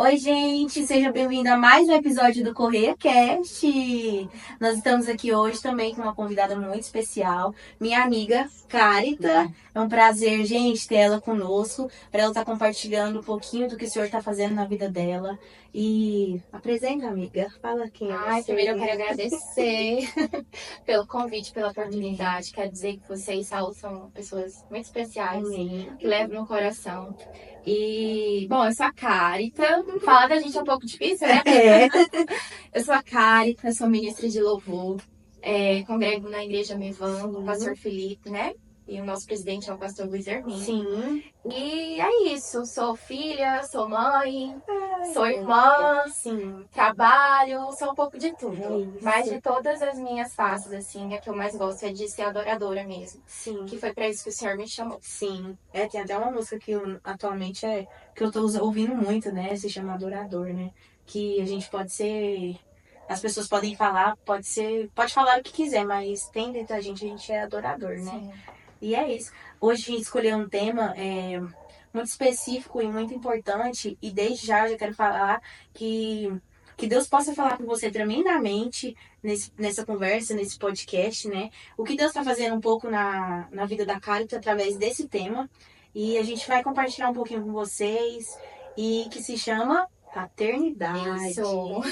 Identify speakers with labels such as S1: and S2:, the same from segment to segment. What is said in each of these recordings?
S1: Oi, gente, seja bem-vindo a mais um episódio do Correia Cast. Nós estamos aqui hoje também com uma convidada muito especial, minha amiga Carita. É um prazer, gente, ter ela conosco, para ela estar compartilhando um pouquinho do que o senhor está fazendo na vida dela. E apresenta, amiga, fala quem é você.
S2: Primeiro eu quero agradecer pelo convite, pela oportunidade. Quero dizer que vocês, Saul, são pessoas muito especiais,
S1: Amém.
S2: que levam no coração. E, bom, eu sou a Carita. Falar da gente é um pouco difícil, né? Eu sou a Carita, sou ministra de louvor. Congrego na Igreja Mevan, com o pastor Felipe, né? E o nosso presidente é o pastor Luiz Hermínio.
S1: Sim.
S2: E é isso, sou filha, sou mãe, sou irmã,
S1: Sim.
S2: trabalho, sou um pouco de tudo.
S1: É isso.
S2: Mas de todas as minhas faces, assim, a que eu mais gosto é de ser adoradora mesmo.
S1: Sim.
S2: Que foi pra isso que o Senhor me chamou.
S1: Sim. Tem até uma música que atualmente que eu tô ouvindo muito, né? Se chama Adorador, né? Que a gente pode ser. As pessoas podem falar, pode falar o que quiser, mas tem dentro da gente, a gente é adorador, né?
S2: Sim.
S1: E é isso. Hoje a gente escolheu um tema muito específico e muito importante, e desde já eu já quero falar que Deus possa falar com você tremendamente nessa conversa, nesse podcast, né? O que Deus está fazendo um pouco na vida da Carita através desse tema. E a gente vai compartilhar um pouquinho com vocês, e que se chama paternidade.
S2: Isso.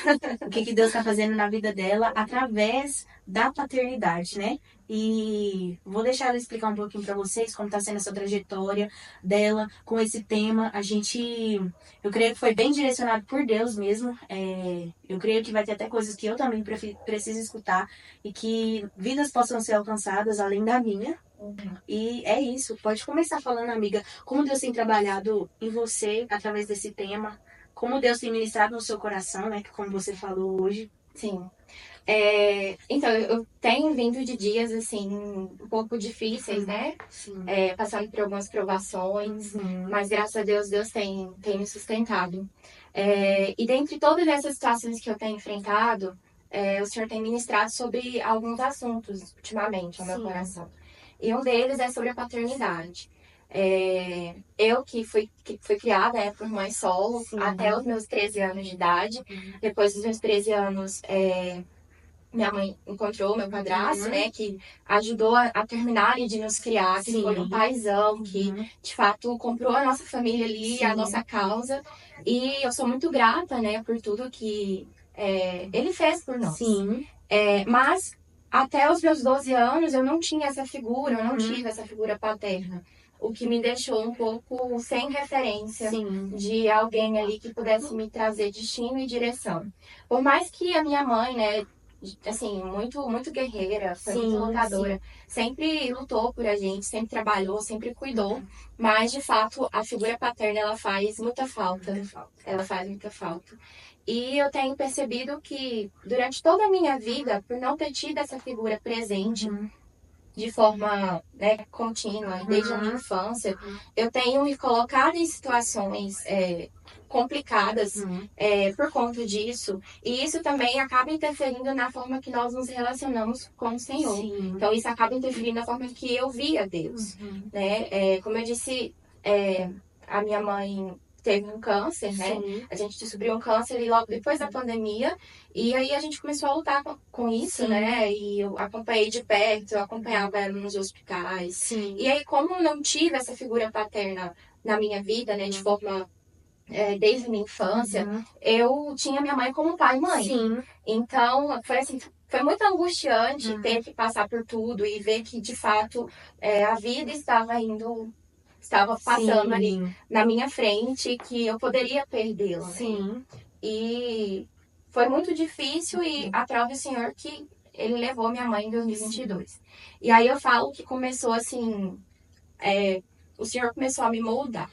S1: O que Deus está fazendo na vida dela através da paternidade, né? E vou deixar ela explicar um pouquinho para vocês como está sendo essa trajetória dela com esse tema. Eu creio que foi bem direcionado por Deus mesmo. Eu creio que vai ter até coisas que eu também preciso escutar e que vidas possam ser alcançadas além da minha. E é isso. Pode começar falando, amiga, como Deus tem trabalhado em você através desse tema, como Deus tem ministrado no seu coração, né? Que como você falou hoje.
S2: Sim. Então, eu tenho vindo de dias, assim, um pouco difíceis, né?
S1: Sim.
S2: Passando por algumas provações,
S1: Uhum.
S2: mas graças a Deus, Deus tem me sustentado. E dentre todas essas situações que eu tenho enfrentado, o Senhor tem ministrado sobre alguns assuntos ultimamente ao meu
S1: Sim.
S2: coração. E um deles é sobre a paternidade. Eu que fui criada por mãe solo.
S1: Sim.
S2: Até os meus 13 anos de idade. Depois dos meus 13 anos, minha mãe encontrou meu padrasto, né, que ajudou a terminar e de nos criar, que foi um paizão, que de fato comprou a nossa família ali, a nossa causa. E eu sou muito grata, né, por tudo que ele fez por nós.
S1: Sim.
S2: Mas até os meus 12 anos eu não tinha essa figura, eu não tive essa figura paterna. O que me deixou um pouco sem referência.
S1: Sim.
S2: De alguém ali que pudesse me trazer destino e direção. Por mais que a minha mãe, né, assim, muito guerreira, foi muito lutadora, sempre lutou por a gente, sempre trabalhou, sempre cuidou, mas de fato a figura paterna ela faz muita falta. Ela faz muita falta. E eu tenho percebido que durante toda a minha vida, por não ter tido essa figura presente de forma, né, contínua, desde a minha infância, eu tenho me colocado em situações complicadas por conta disso. E isso também acaba interferindo na forma que nós nos relacionamos com o Senhor.
S1: Sim.
S2: Então, isso acaba interferindo na forma que eu via Deus. Né? Como eu disse, a minha mãe teve um câncer, né? A gente descobriu um câncer ali logo depois da pandemia. E aí a gente começou a lutar com isso, né? E eu acompanhei de perto, eu acompanhava ela nos hospitais. E aí, como não tive essa figura paterna na minha vida, né? De forma desde a minha infância, eu tinha minha mãe como pai e mãe. Então, foi assim, foi muito angustiante ter que passar por tudo e ver que, de fato, a vida estava passando ali na minha frente, que eu poderia perdê-la. Né? E foi muito difícil e aprove o Senhor que ele levou minha mãe em 2022. E aí eu falo que começou assim... o Senhor começou a me moldar.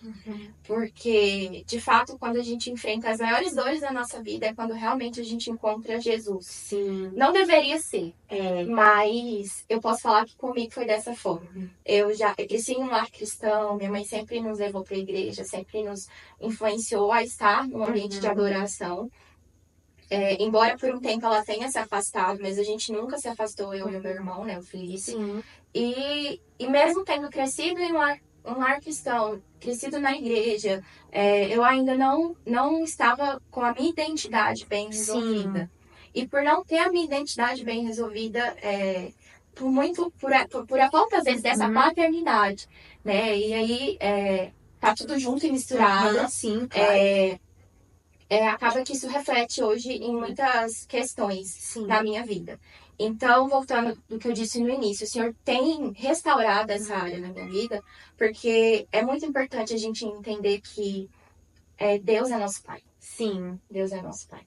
S2: Porque, de fato, quando a gente enfrenta as maiores dores da nossa vida é quando realmente a gente encontra Jesus. Não deveria ser. Mas eu posso falar que comigo foi dessa forma. Eu cresci em um lar cristão, minha mãe sempre nos levou para a igreja, sempre nos influenciou a estar num ambiente de adoração. Embora por um tempo ela tenha se afastado, mas a gente nunca se afastou, eu e o meu irmão, né, o Felipe. E mesmo tendo crescido em um lar um lar cristão, crescido na igreja, eu ainda não estava com a minha identidade bem resolvida.
S1: Sim.
S2: E por não ter a minha identidade bem resolvida, por a falta, às vezes, dessa paternidade, né? E aí, tá tudo junto e misturado.
S1: Sim, claro.
S2: Acaba que isso reflete hoje em muitas questões
S1: Sim.
S2: da minha vida. Então, voltando do que eu disse no início, o Senhor tem restaurado essa área na minha vida, porque é muito importante a gente entender que Deus é nosso Pai.
S1: Sim.
S2: Deus é nosso Pai.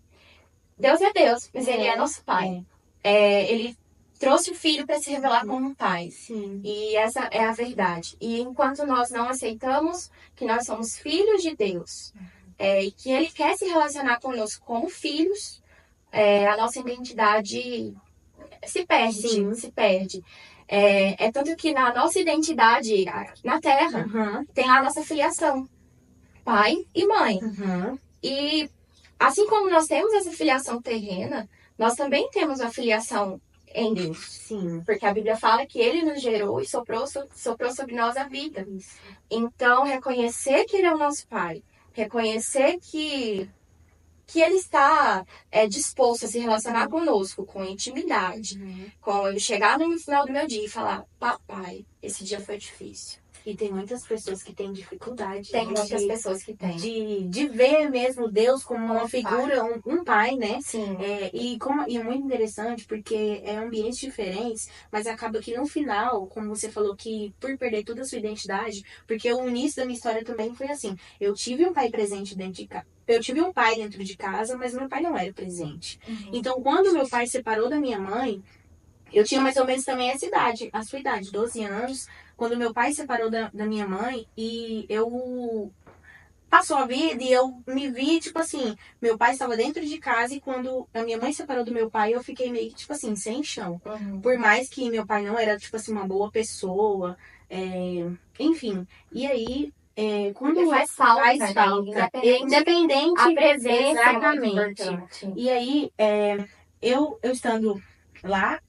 S2: Deus é Deus, mas Ele é nosso Pai. Ele trouxe o Filho para se revelar como um Pai.
S1: Sim.
S2: E essa é a verdade. E enquanto nós não aceitamos que nós somos filhos de Deus, e que Ele quer se relacionar conosco como filhos, a nossa identidade se perde.
S1: Sim.
S2: Se perde. Tanto que na nossa identidade, na Terra, tem a nossa filiação. Pai e mãe. E assim como nós temos essa filiação terrena, nós também temos a filiação em Deus.
S1: Sim.
S2: Porque a Bíblia fala que Ele nos gerou e soprou sobre nós a vida.
S1: Isso.
S2: Então, reconhecer que Ele é o nosso Pai, reconhecer que Ele está disposto a se relacionar conosco com intimidade, com eu chegar no final do meu dia e falar: papai, esse dia foi difícil.
S1: E tem muitas pessoas que têm dificuldade.
S2: Tem muitas pessoas que têm.
S1: De ver mesmo Deus como uma figura, um pai, né?
S2: Sim.
S1: E é muito interessante porque é ambientes diferentes, mas acaba que no final, como você falou, que por perder toda a sua identidade, porque o início da minha história também foi assim: eu tive um pai presente dentro de casa. Eu tive um pai dentro de casa, mas meu pai não era presente. Então, quando meu pai separou da minha mãe, eu tinha mais ou menos também essa idade, a sua idade, 12 anos, quando meu pai separou da minha mãe, e eu passou a vida e eu me vi, tipo assim, meu pai estava dentro de casa e quando a minha mãe separou do meu pai, eu fiquei meio que, tipo assim, sem chão. Por mais que meu pai não era, tipo assim, uma boa pessoa, enfim. E aí, quando
S2: faz falta,
S1: independente,
S2: a presença,
S1: exatamente. E aí, eu estando lá,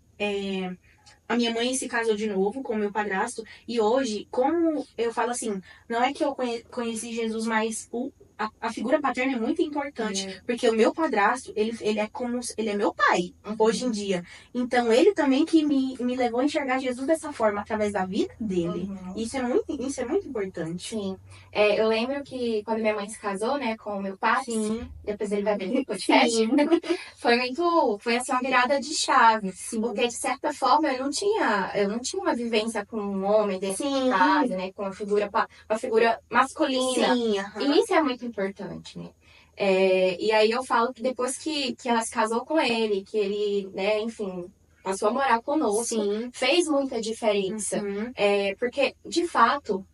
S1: a minha mãe se casou de novo com o meu padrasto. E hoje, como eu falo assim, não é que eu conheci Jesus, mas a figura paterna é muito importante. Porque o meu padrasto, ele é meu pai, hoje em dia. Então, ele também que me levou a enxergar Jesus dessa forma, através da vida dele. Isso é muito importante.
S2: Sim. Eu lembro que quando minha mãe se casou, né, com o meu pai, depois ele vai ver no podcast, foi assim uma virada de chave. Porque, de certa forma, eu não tinha uma vivência com um homem dentro de casa, né, com uma figura masculina. E isso é muito importante, né? E aí eu falo que depois que ela se casou com ele, que ele, né, enfim, passou a morar conosco, fez muita diferença. Porque, de fato,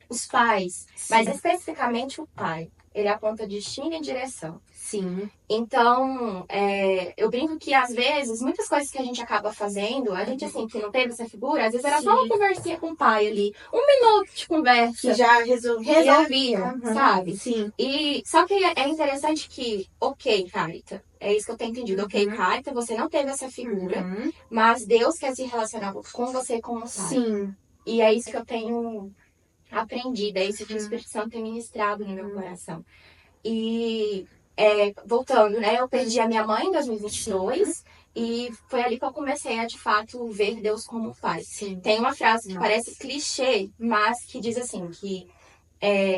S2: os pais, mas especificamente o pai, ele aponta destino e direção. Então, eu brinco que às vezes, muitas coisas que a gente acaba fazendo, a gente assim, que não teve essa figura, às vezes era só uma conversinha com o pai ali, 1 minuto de conversa.
S1: Que já resolvia,
S2: sabe? E só que é interessante que, ok, Carita, é isso que eu tenho entendido. Ok, Carita, você não teve essa figura, mas Deus quer se relacionar com você como pai. E é isso que eu tenho aprendido, é isso que o Espírito Santo tem ministrado no meu coração. E voltando, né? Eu perdi a minha mãe em 2022 e foi ali que eu comecei a, de fato, ver Deus como pai. Tem uma frase que parece clichê, mas que diz assim, que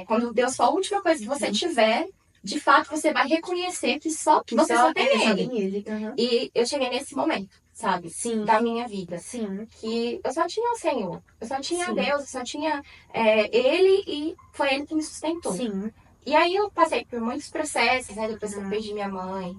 S2: quando Deus for a última coisa que você tiver, de fato, você vai reconhecer que você só tem Ele. E eu cheguei nesse momento, sabe? Da minha vida. Que eu só tinha o Senhor. Eu só tinha Deus, eu só tinha Ele e foi Ele que me sustentou. E aí eu passei por muitos processos, né? Depois que eu perdi minha mãe.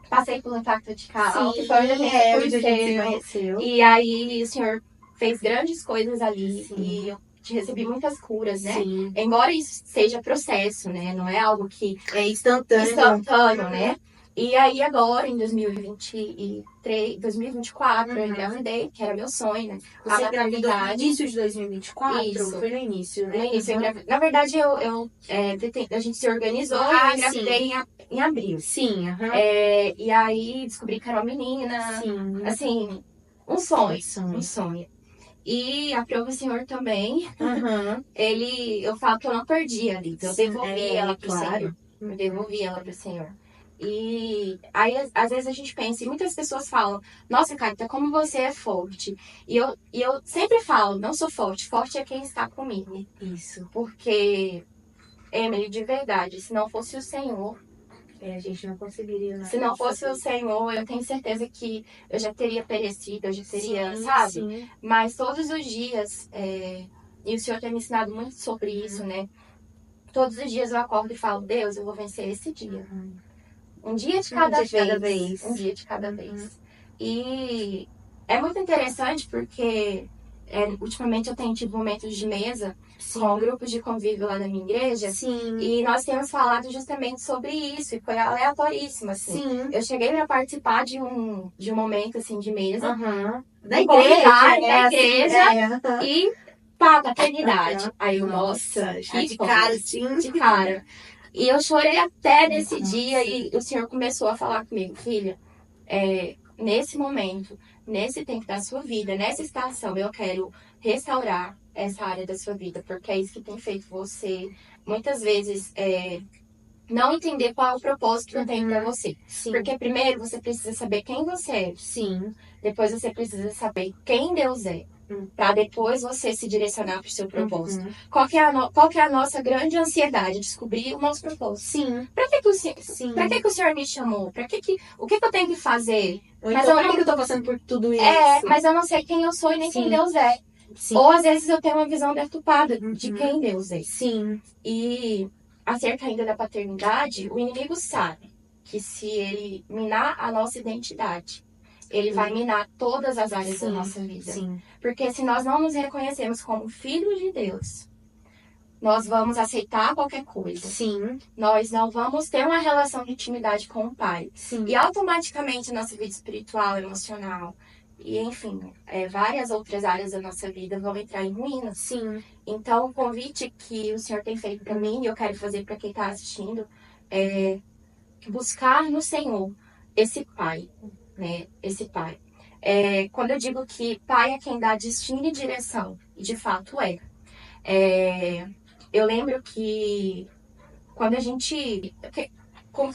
S2: Passei pelo impacto de carro, que foi onde a gente se conheceu. E aí o Senhor fez grandes coisas ali. E eu recebi mutas curas, né? Embora isso seja processo, né? Não é algo que
S1: é instantâneo,
S2: né? E aí agora, em 2024, eu engravidei, que era meu sonho, né?
S1: Você engravidou no início de 2024?
S2: Isso.
S1: Foi no início, né?
S2: No início, na verdade, a gente se organizou e eu engravidei em abril. E aí descobri que era uma menina. Assim, um sonho. E aprova o Senhor também.
S1: Uhum.
S2: Eu falo que eu não perdi ali. Então eu devolvi ela pro
S1: claro.
S2: Senhor. Eu devolvi ela pro Senhor. E aí, às vezes a gente pensa, e muitas pessoas falam, nossa, Carita, como você é forte. E eu sempre falo, não sou forte, forte é quem está comigo.
S1: Isso.
S2: Porque, Emily, de verdade, se não fosse o Senhor,
S1: a gente não conseguiria nada.
S2: se não fosse o Senhor, eu tenho certeza que eu já teria perecido, eu já teria, sabe?
S1: Sim.
S2: Mas todos os dias, e o Senhor tem me ensinado muito sobre isso, né? Todos os dias eu acordo e falo, Deus, eu vou vencer esse dia. Um dia de cada vez. Um dia de cada vez. E é muito interessante porque ultimamente eu tenho tido momentos de mesa com grupos de convívio lá da minha igreja.
S1: Sim.
S2: E nós temos falado justamente sobre isso. E foi aleatoríssimo, assim.
S1: Sim.
S2: Eu cheguei para participar de um momento, assim, de mesa.
S1: Da igreja.
S2: E pá, paternidade. Aí eu, nossa,
S1: de cara, sim.
S2: De cara. E eu chorei até nesse dia e o Senhor começou a falar comigo, filha, nesse momento, nesse tempo da sua vida, nessa estação, eu quero restaurar essa área da sua vida, porque é isso que tem feito você, muitas vezes, não entender qual é o propósito que eu tenho pra você.
S1: Sim.
S2: Porque primeiro você precisa saber quem você é.
S1: Sim.
S2: Depois você precisa saber quem Deus é. Pra depois você se direcionar pro seu propósito. Qual que é a nossa grande ansiedade? Descobrir o nosso propósito.
S1: Sim.
S2: Pra que o Senhor me chamou? O que eu tenho que fazer?
S1: Mas por que eu tô passando por tudo isso?
S2: Mas eu não sei quem eu sou e nem quem Deus é.
S1: Sim.
S2: Ou às vezes eu tenho uma visão deturpada de quem Deus é.
S1: Sim.
S2: E acerca ainda da paternidade, o inimigo sabe que se ele minar a nossa identidade, ele vai minar todas as áreas da nossa vida.
S1: Sim.
S2: Porque se nós não nos reconhecemos como filhos de Deus, nós vamos aceitar qualquer coisa.
S1: Sim.
S2: Nós não vamos ter uma relação de intimidade com o Pai.
S1: Sim.
S2: E automaticamente nossa vida espiritual, emocional e, enfim, várias outras áreas da nossa vida vão entrar em ruínas.
S1: Sim.
S2: Então, o convite que o Senhor tem feito para mim, e eu quero fazer para quem está assistindo, é buscar no Senhor esse Pai, né? Esse Pai. Quando eu digo que Pai é quem dá destino e direção, e de fato eu lembro que quando a gente... Como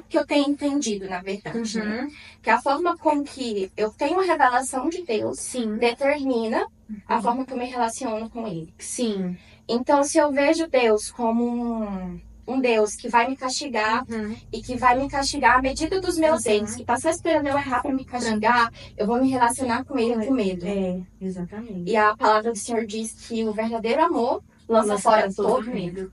S2: que eu tenho entendido, na verdade, né? Que a forma com que eu tenho a revelação de Deus determina a forma que eu me relaciono com Ele.
S1: Sim.
S2: Então, se eu vejo Deus como um Deus que vai me castigar e que vai me castigar à medida dos meus erros, que tá só esperando eu errar para me castigar, eu vou me relacionar com Ele com medo.
S1: Exatamente.
S2: E a palavra do Senhor diz que o verdadeiro amor lança fora todo medo.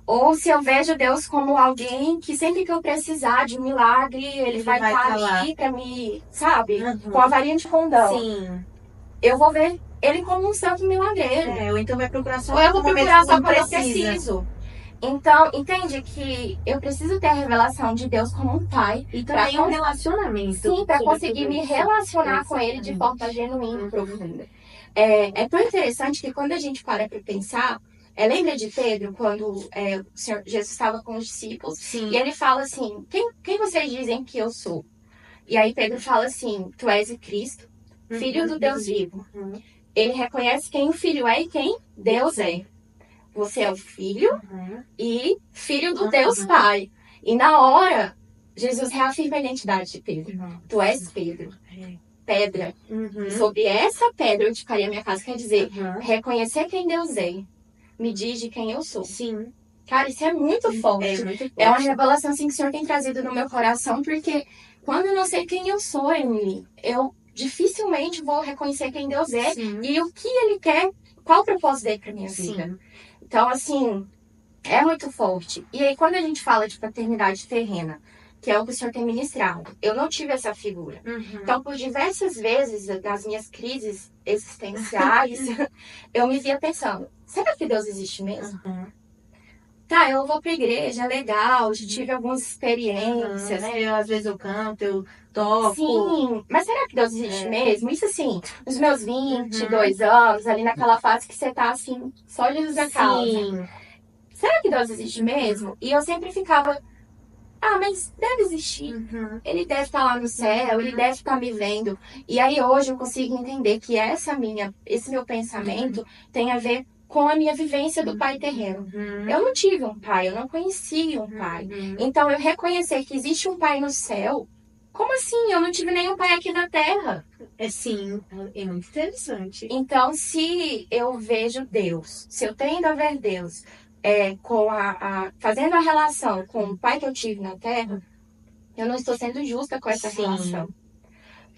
S2: Ou se eu vejo Deus como alguém que sempre que eu precisar de um milagre, Ele vai estar ali pra me, sabe? Com a varinha de condão.
S1: Sim.
S2: Eu vou ver Ele como um santo milagreiro.
S1: Ou então vai procurar só
S2: Ou eu vou procurar só quando eu
S1: precisa.
S2: preciso. Então, entende que eu preciso ter a revelação de Deus como um pai.
S1: E também um relacionamento.
S2: Sim, pra conseguir me relacionar com Ele de forma genuína e profunda. É tão interessante que quando a gente para pra pensar... lembra de Pedro, quando o Senhor Jesus estava com os discípulos?
S1: Sim.
S2: E ele fala assim, quem vocês dizem que eu sou? E aí Pedro fala assim, tu és o Cristo, Filho do Deus vivo. Ele reconhece quem o Filho é e quem Deus é. Você é o Filho e Filho do Deus Pai. E na hora, Jesus reafirma a identidade de Pedro. Tu és Pedro. Pedra. Sobre essa pedra eu edificaria a minha casa. Quer dizer, reconhecer quem Deus é. Me diz de quem eu sou.
S1: Sim.
S2: Cara, isso é muito forte. É uma revelação assim, que o Senhor tem trazido no meu coração, porque quando eu não sei quem eu sou, Emily, eu dificilmente vou reconhecer quem Deus é e o que Ele quer, qual o propósito dele pra minha vida. Então, assim, é muito forte. E aí, quando a gente fala de paternidade terrena, que é o que o Senhor tem ministrado, eu não tive essa figura. Então, por diversas vezes, nas minhas crises existenciais, eu me via pensando, será que Deus existe mesmo? Tá, eu vou pra igreja, é legal, já tive algumas experiências.
S1: Às vezes eu canto, eu toco.
S2: Sim, mas será que Deus existe mesmo? Isso assim, nos meus 22 anos, ali naquela fase que você tá assim, só Jesus na causa. Será que Deus existe mesmo? E eu sempre ficava, mas deve existir. Ele deve estar lá no céu, ele deve estar me vendo. E aí hoje eu consigo entender que esse meu pensamento tem a ver com a minha vivência do pai terreno. Eu não tive um pai, eu não conhecia um pai. Então eu reconhecer que existe um pai no céu, como assim? Eu não tive nenhum pai aqui na terra.
S1: Sim, é muito interessante.
S2: Então, se eu vejo Deus, se eu tendo a ver Deus, fazendo a relação com o pai que eu tive na terra, eu não estou sendo justa com essa relação.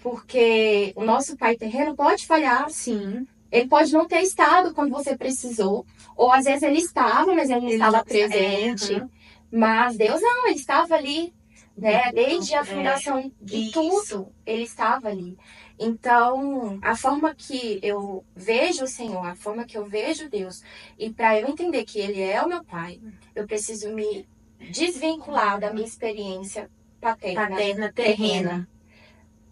S2: Porque o nosso pai terreno pode falhar.
S1: Sim.
S2: Ele pode não ter estado quando você precisou. Ou às vezes ele estava, mas ele não estava presente. Mas Deus não, ele estava ali. Né? Desde a fundação de tudo, ele estava ali. Então, a forma que eu vejo o Senhor, a forma que eu vejo Deus, e para eu entender que Ele é o meu Pai, eu preciso me desvincular da minha experiência paterna terrena.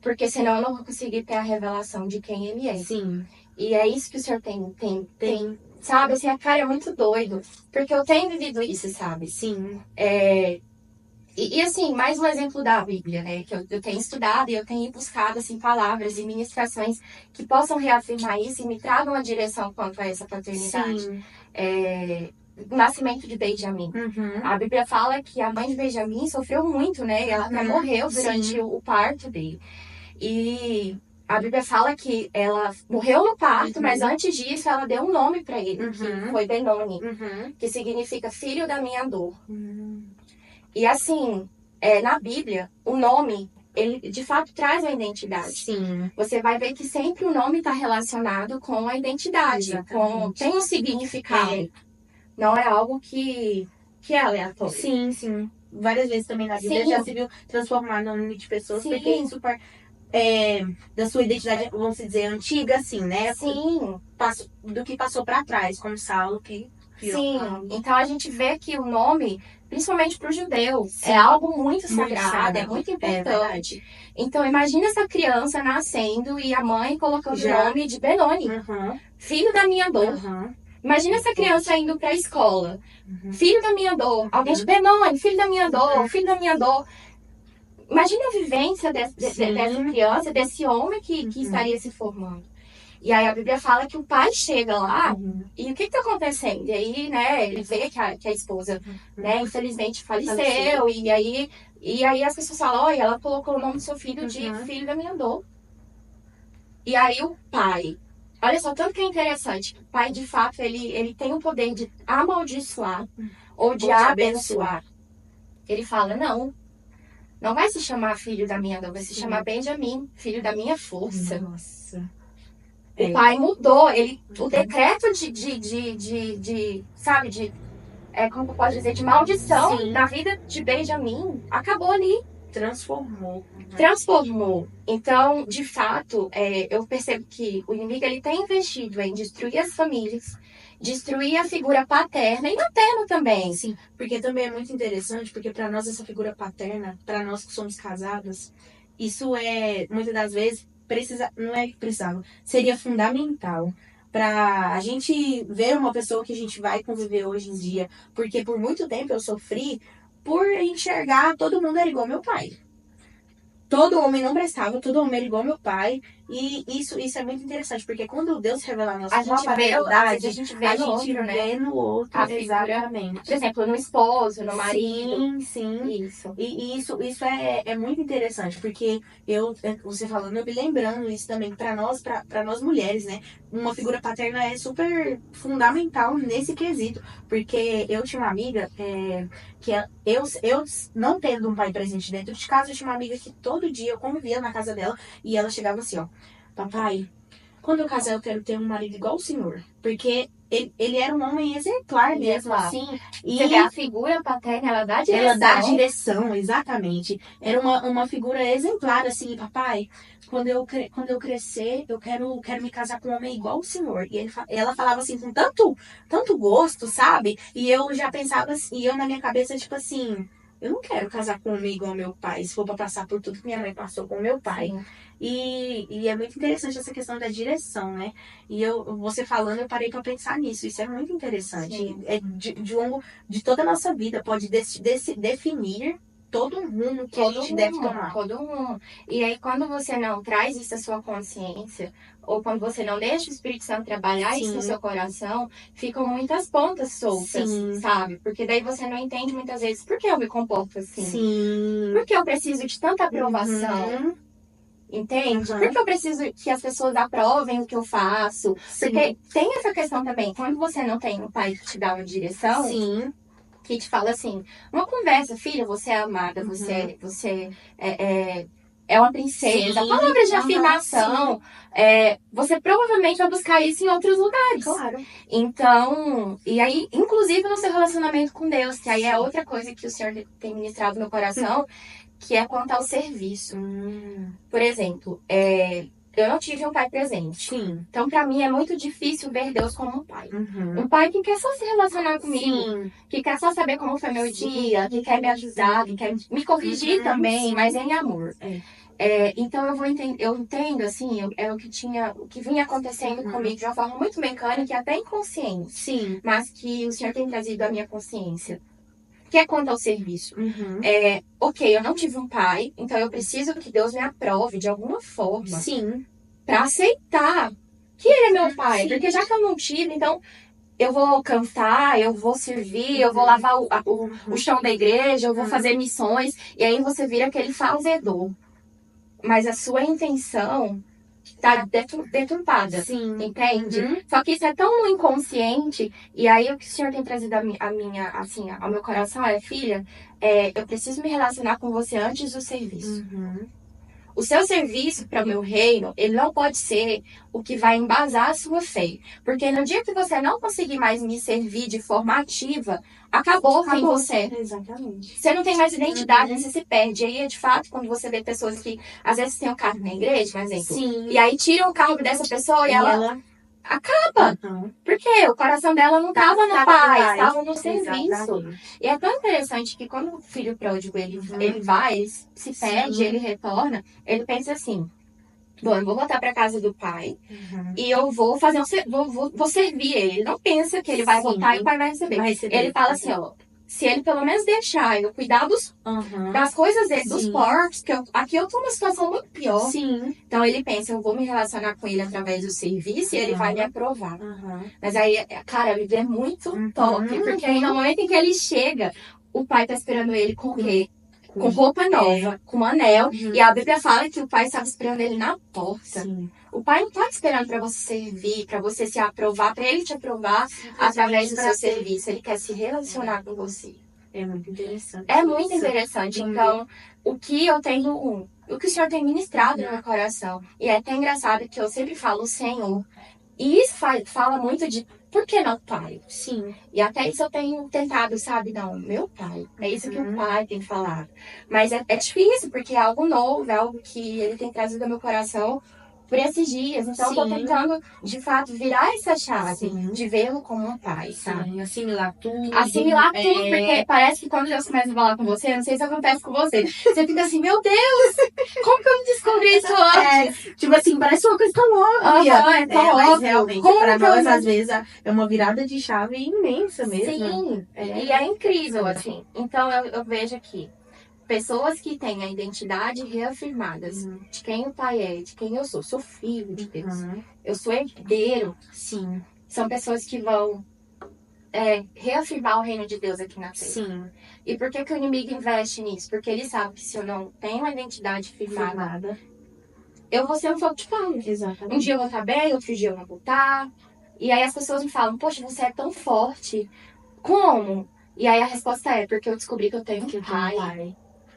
S2: Porque senão eu não vou conseguir ter a revelação de quem Ele é.
S1: Sim.
S2: E é isso que o Senhor tem sabe, assim, cara, é muito doido. Porque eu tenho vivido isso, sabe?
S1: Sim.
S2: E assim, mais um exemplo da Bíblia, né? Que eu tenho estudado e eu tenho buscado, assim, palavras e ministrações que possam reafirmar isso e me tragam a direção quanto a essa paternidade.
S1: Sim.
S2: O nascimento de Benjamim. A Bíblia fala que a mãe de Benjamim sofreu muito, né? E ela até morreu durante o parto dele. E a Bíblia fala que ela morreu no parto, mas antes disso ela deu um nome para ele, que foi Benoni, que significa filho da minha dor. E assim, na Bíblia, o nome, ele de fato traz a identidade.
S1: Sim.
S2: Você vai ver que sempre o nome está relacionado com a identidade, tem um significado. Não é algo que é aleatório.
S1: Sim, sim. Várias vezes também na Bíblia já se viu transformar no nome de pessoas, porque isso da sua identidade, vamos dizer, antiga, assim, né?
S2: Sim.
S1: Do que passou para trás, como Saulo, que virou Paulo.
S2: Então a gente vê que o nome, principalmente para o judeu, é algo muito sagrado, é muito importante. Então imagina essa criança nascendo e a mãe colocando o nome de Benoni, filho da minha dor. Imagina essa criança indo para a escola, filho da minha dor, alguém de Benoni, filho da minha dor, filho da minha dor. Imagina a vivência dessa criança, desse homem que estaria se formando. E aí a Bíblia fala que o pai chega lá e o que está acontecendo? E aí, né, ele vê que a esposa, né, infelizmente faleceu. E aí as pessoas falam, olha, ela colocou o nome do seu filho de filho da minha dor. E aí o pai, olha só, tanto que é interessante, o pai de fato, ele tem o poder de amaldiçoar ou de abençoar. Ele fala, não vai se chamar filho da minha dor, vai se chamar Benjamim, filho da minha força.
S1: Nossa.
S2: O pai mudou, o decreto como eu posso dizer, de maldição na vida de Benjamim acabou ali. Transformou. Então, de fato, eu percebo que o inimigo ele tem investido em destruir as famílias, destruir a figura paterna e materna também.
S1: Sim, porque também é muito interessante, porque para nós essa figura paterna, para nós que somos casadas, isso muitas das vezes, seria fundamental para a gente ver uma pessoa que a gente vai conviver hoje em dia, porque por muito tempo eu sofri por enxergar todo mundo era igual ao meu pai. Todo homem não prestava, todo homem era igual ao meu pai. E isso é muito interessante, porque quando Deus revela a nossa paternidade,
S2: a gente vê no outro,
S1: exatamente.
S2: Por exemplo, no esposo, no marido.
S1: Sim.
S2: Isso.
S1: E isso é muito interessante, porque você falando, eu me lembrando isso também, para nós mulheres, né? Uma figura paterna é super fundamental nesse quesito, porque eu tinha uma amiga que eu não tendo um pai presente dentro de casa, eu tinha uma amiga que todo dia eu convivia na casa dela e ela chegava assim, ó, papai, quando eu casar eu quero ter um marido igual o senhor, porque ele era um homem exemplar mesmo, assim.
S2: E a figura paterna, ela dá direção.
S1: Ela dá direção, exatamente. Era uma figura exemplar, assim, papai, quando eu crescer, eu quero me casar com um homem igual o senhor. E ela falava assim, com tanto gosto, sabe? E eu já pensava assim, e eu na minha cabeça, tipo assim, eu não quero casar com um homem igual ao meu pai, se for pra passar por tudo que minha mãe passou com o meu pai. E é muito interessante essa questão da direção, né? E você falando, eu parei pra pensar nisso. Isso é muito interessante. É de toda a nossa vida. Pode definir todo um rumo que a gente deve tomar.
S2: Todo rumo. E aí, quando você não traz isso à sua consciência, ou quando você não deixa o Espírito Santo trabalhar isso no seu coração, ficam muitas pontas soltas, sabe? Porque daí você não entende muitas vezes por que eu me comporto assim. Por que eu preciso de tanta aprovação. Entende? Por que eu preciso que as pessoas aprovem o que eu faço? Porque tem essa questão também. Quando você não tem um pai que te dá uma direção, que te fala assim, uma conversa, filha, você é amada, você é uma princesa. Palavras de afirmação. Você provavelmente vai buscar isso em outros lugares.
S1: Claro.
S2: Então, e aí, inclusive no seu relacionamento com Deus, que aí é outra coisa que o Senhor tem ministrado no meu coração, que é quanto ao serviço. Por exemplo, eu não tive um pai presente. Então, pra mim, é muito difícil ver Deus como um pai. Um pai que quer só se relacionar comigo, que quer só saber como foi meu dia, que quer me ajudar, que quer me corrigir também, mas em amor. Então, eu entendo, assim, o que vinha acontecendo comigo de uma forma muito mecânica e até inconsciente. Mas que o Senhor tem trazido à minha consciência. Que é quanto ao serviço. Ok, eu não tive um pai, então eu preciso que Deus me aprove de alguma forma. Pra aceitar que ele é meu pai. Porque já que eu não tive, então eu vou cantar, eu vou servir, eu vou lavar o chão da igreja, eu vou fazer missões. E aí você vira aquele fazedor. Mas a sua intenção tá deturpada, entende? Só que isso é tão inconsciente, e aí o que o Senhor tem trazido ao meu coração é, filha, eu preciso me relacionar com você antes do serviço. O seu serviço para o meu reino, ele não pode ser o que vai embasar a sua fé. Porque no dia que você não conseguir mais me servir de forma ativa, acabou com você.
S1: Exatamente.
S2: Você não tem mais identidade, você se perde. E aí, de fato, quando você vê pessoas que às vezes têm um carro na igreja, por exemplo, e aí tiram o carro dessa pessoa e ela acaba. Porque o coração dela não estava no pai, estava no serviço. E é tão interessante que quando o filho pródigo ele vai, ele se perde, ele retorna, ele pensa assim: bom, eu vou voltar para casa do pai e eu vou fazer vou servir ele. Ele não pensa que ele vai voltar e o pai vai receber. Ele fala assim, ó, se ele pelo menos deixar eu cuidar das coisas dele, dos porcos, que aqui eu tô numa situação muito pior. Então ele pensa, eu vou me relacionar com ele através do serviço e ele vai me aprovar. Mas aí, cara, a Bíblia é muito top, porque aí no momento em que ele chega, o pai tá esperando ele com o quê? Com roupa nova, com um anel. E a Bíblia fala que o pai estava esperando ele na porta. O pai não está esperando para você servir, para você se aprovar, para ele te aprovar através do seu serviço. Ele quer se relacionar com você.
S1: É muito interessante.
S2: É muito interessante. Então, o que o Senhor tem ministrado no meu coração. E é até engraçado que eu sempre falo o Senhor. E isso fala muito de por que não pai? E até isso eu tenho tentado, sabe? Não, meu pai. É isso que o pai tem falado. Mas é difícil, porque é algo novo, é algo que ele tem trazido ao meu coração por esses dias. Então, eu tô tentando, de fato, virar essa chave de vê-lo como um pai, sabe?
S1: Assimilar tudo.
S2: Assimilar tudo, porque parece que quando Deus começa a falar com você, não sei se acontece com você, você fica assim, meu Deus, como que eu não descobri isso antes?
S1: Tipo assim, parece uma coisa tão óbvia.
S2: Mas
S1: realmente, para nós, às vezes, é uma virada de chave imensa mesmo.
S2: E é incrível, assim. Então, eu vejo aqui. Pessoas que têm a identidade reafirmadas de quem o pai é, de quem eu sou filho de Deus, eu sou herdeiro. São pessoas que vão reafirmar o reino de Deus aqui na terra. E por que o inimigo investe nisso? Porque ele sabe que se eu não tenho uma identidade firmada, eu vou ser um fogo de palha. Um dia eu vou estar bem, outro dia eu não vou estar. E aí as pessoas me falam, poxa, você é tão forte. Como? E aí a resposta é, porque eu descobri que eu tenho um pai.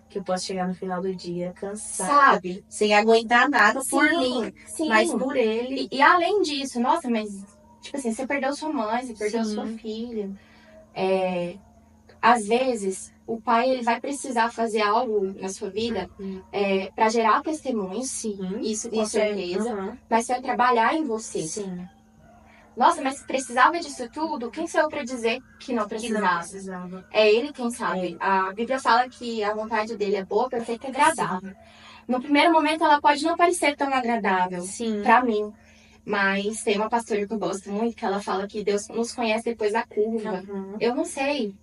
S1: Que eu posso chegar no final do dia cansada,
S2: sabe?
S1: Sem aguentar nada por mim, mas por ele.
S2: E além disso, nossa, mas tipo assim, você perdeu sua mãe, você perdeu sua filha. Às vezes, o pai ele vai precisar fazer algo na sua vida para gerar testemunho, isso com certeza, mas vai trabalhar em você. Nossa, mas precisava disso tudo? Quem sou eu para dizer que não precisava? É ele quem sabe. A Bíblia fala que a vontade dele é boa, perfeita e agradável. No primeiro momento, ela pode não parecer tão agradável para mim. Mas tem uma pastora que eu gosto muito, que ela fala que Deus nos conhece depois da curva. Eu não sei.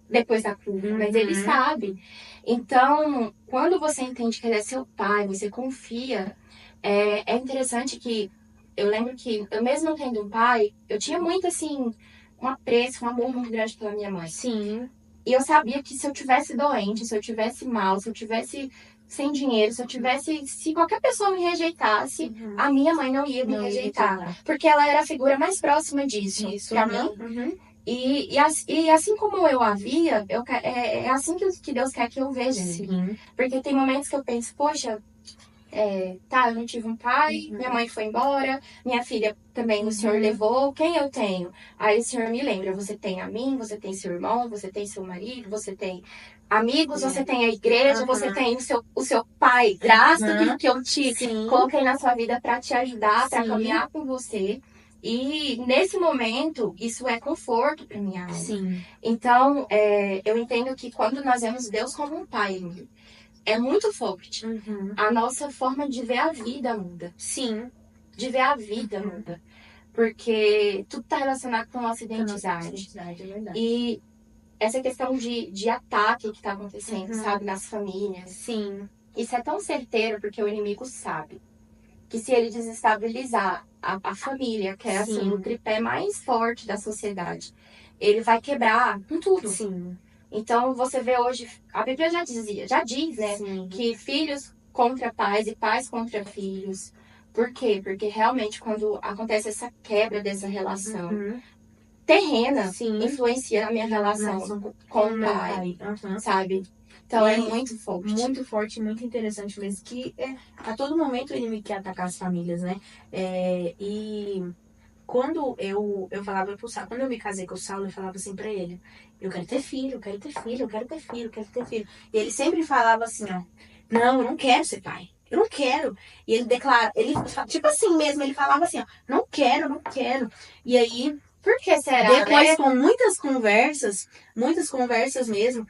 S2: depois da cura, mas ele sabe. Então, quando você entende que ele é seu pai, você confia, é interessante que eu lembro que eu mesmo tendo um pai, eu tinha muito assim um apreço, um amor muito grande pela minha mãe.
S1: Sim.
S2: E eu sabia que se eu tivesse doente, se eu tivesse mal, se eu tivesse sem dinheiro, se qualquer pessoa me rejeitasse, a minha mãe não ia me rejeitar, porque ela era a figura mais próxima disso pra mim. E assim como eu a via, é assim que Deus quer que eu veja.
S1: Sim.
S2: Porque tem momentos que eu penso, poxa, eu não tive um pai, minha mãe foi embora, minha filha também o Senhor levou, quem eu tenho? Aí o Senhor me lembra, você tem a mim, você tem seu irmão, você tem seu marido, você tem amigos, você tem a igreja, você tem o seu pai, graça que eu te coloquei na sua vida para te ajudar, para caminhar com você. E nesse momento, isso é conforto para minha alma.
S1: Sim.
S2: Então, eu entendo que quando nós vemos Deus como um pai, é muito forte. A nossa forma de ver a vida muda.
S1: Sim.
S2: De ver a vida muda. Porque tudo está relacionado com a nossa identidade.
S1: É verdade.
S2: E essa questão de ataque que está acontecendo, sabe, nas famílias.
S1: Sim.
S2: Isso é tão certeiro porque o inimigo sabe que se ele desestabilizar a família, que é assim, o tripé mais forte da sociedade, ele vai quebrar com tudo.
S1: Sim.
S2: Então, você vê hoje, a Bíblia já diz, né? Que filhos contra pais e pais contra filhos. Por quê? Porque realmente quando acontece essa quebra dessa relação terrena, influencia na minha relação com o pai. Sabe? Então é muito forte.
S1: Muito forte, muito interessante mesmo. Que a todo momento o inimigo quer atacar as famílias, né? E quando eu falava pro Saulo, quando eu me casei com o Saulo, eu falava assim pra ele: eu quero ter filho, eu quero ter filho, eu quero ter filho, eu quero ter filho. E ele sempre falava assim, ó: não, eu não quero ser pai. Eu não quero. E ele declara, tipo assim mesmo, ele falava assim, ó: não quero, não quero. E aí,
S2: por que será?
S1: Depois, com muitas conversas mesmo,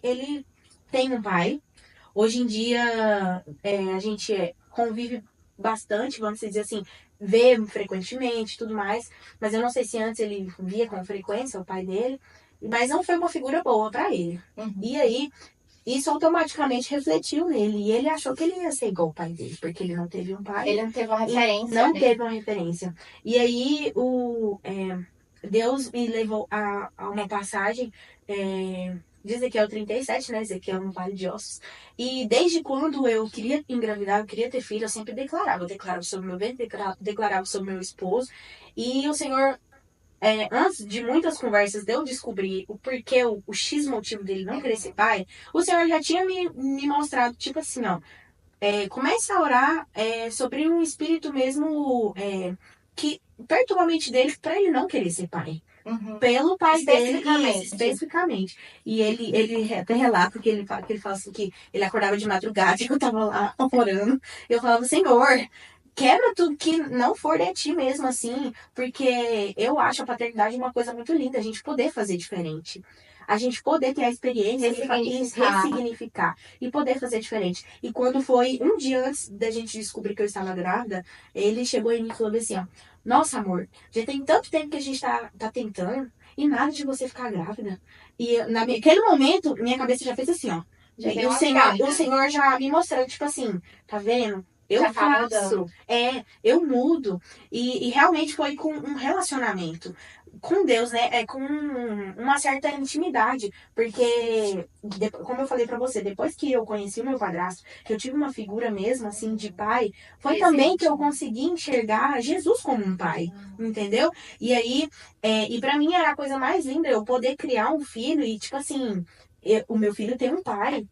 S1: ele tem um pai. Hoje em dia, a gente convive bastante, vamos dizer assim, vê frequentemente, tudo mais. Mas eu não sei se antes ele via com frequência o pai dele, mas não foi uma figura boa para ele. E aí, isso automaticamente refletiu nele. E ele achou que ele ia ser igual o pai dele, porque ele não teve um pai.
S2: Ele não teve uma referência.
S1: Não teve uma referência. E aí, Deus me levou a uma passagem de Ezequiel 37, né? Ezequiel no Vale de Ossos. E desde quando eu queria engravidar, eu queria ter filho, eu sempre declarava. Eu declarava sobre meu bem, declarava sobre meu esposo. E o Senhor, antes de muitas conversas de eu descobrir o porquê, o X motivo dele não querer ser pai, o Senhor já tinha me mostrado, tipo assim, ó: comece a orar sobre um espírito mesmo que perturba a mente dele para ele não querer ser pai. Pelo pai dele, especificamente. E ele até relata que ele fala assim, que ele acordava de madrugada e eu tava lá orando. Eu falava: Senhor, quebra tudo que não for de ti mesmo, assim, porque eu acho a paternidade uma coisa muito linda, a gente poder fazer diferente. A gente poder ter a experiência e ressignificar e poder fazer diferente. E quando foi um dia antes da gente descobrir que eu estava grávida, ele chegou em mim e falou assim, ó: nossa, amor, já tem tanto tempo que a gente tá tentando e nada de você ficar grávida. E naquele momento, minha cabeça já fez assim, ó. E o Senhor já me mostrando, tipo assim, tá vendo? Eu faço, eu mudo. E realmente foi com um relacionamento com Deus, né? Com uma certa intimidade. Porque, como eu falei pra você, depois que eu conheci o meu padrasto, que eu tive uma figura mesmo, assim, de pai, foi também que eu consegui enxergar Jesus como um pai, entendeu? E aí, e pra mim era a coisa mais linda eu poder criar um filho e, tipo assim, o meu filho tem um pai.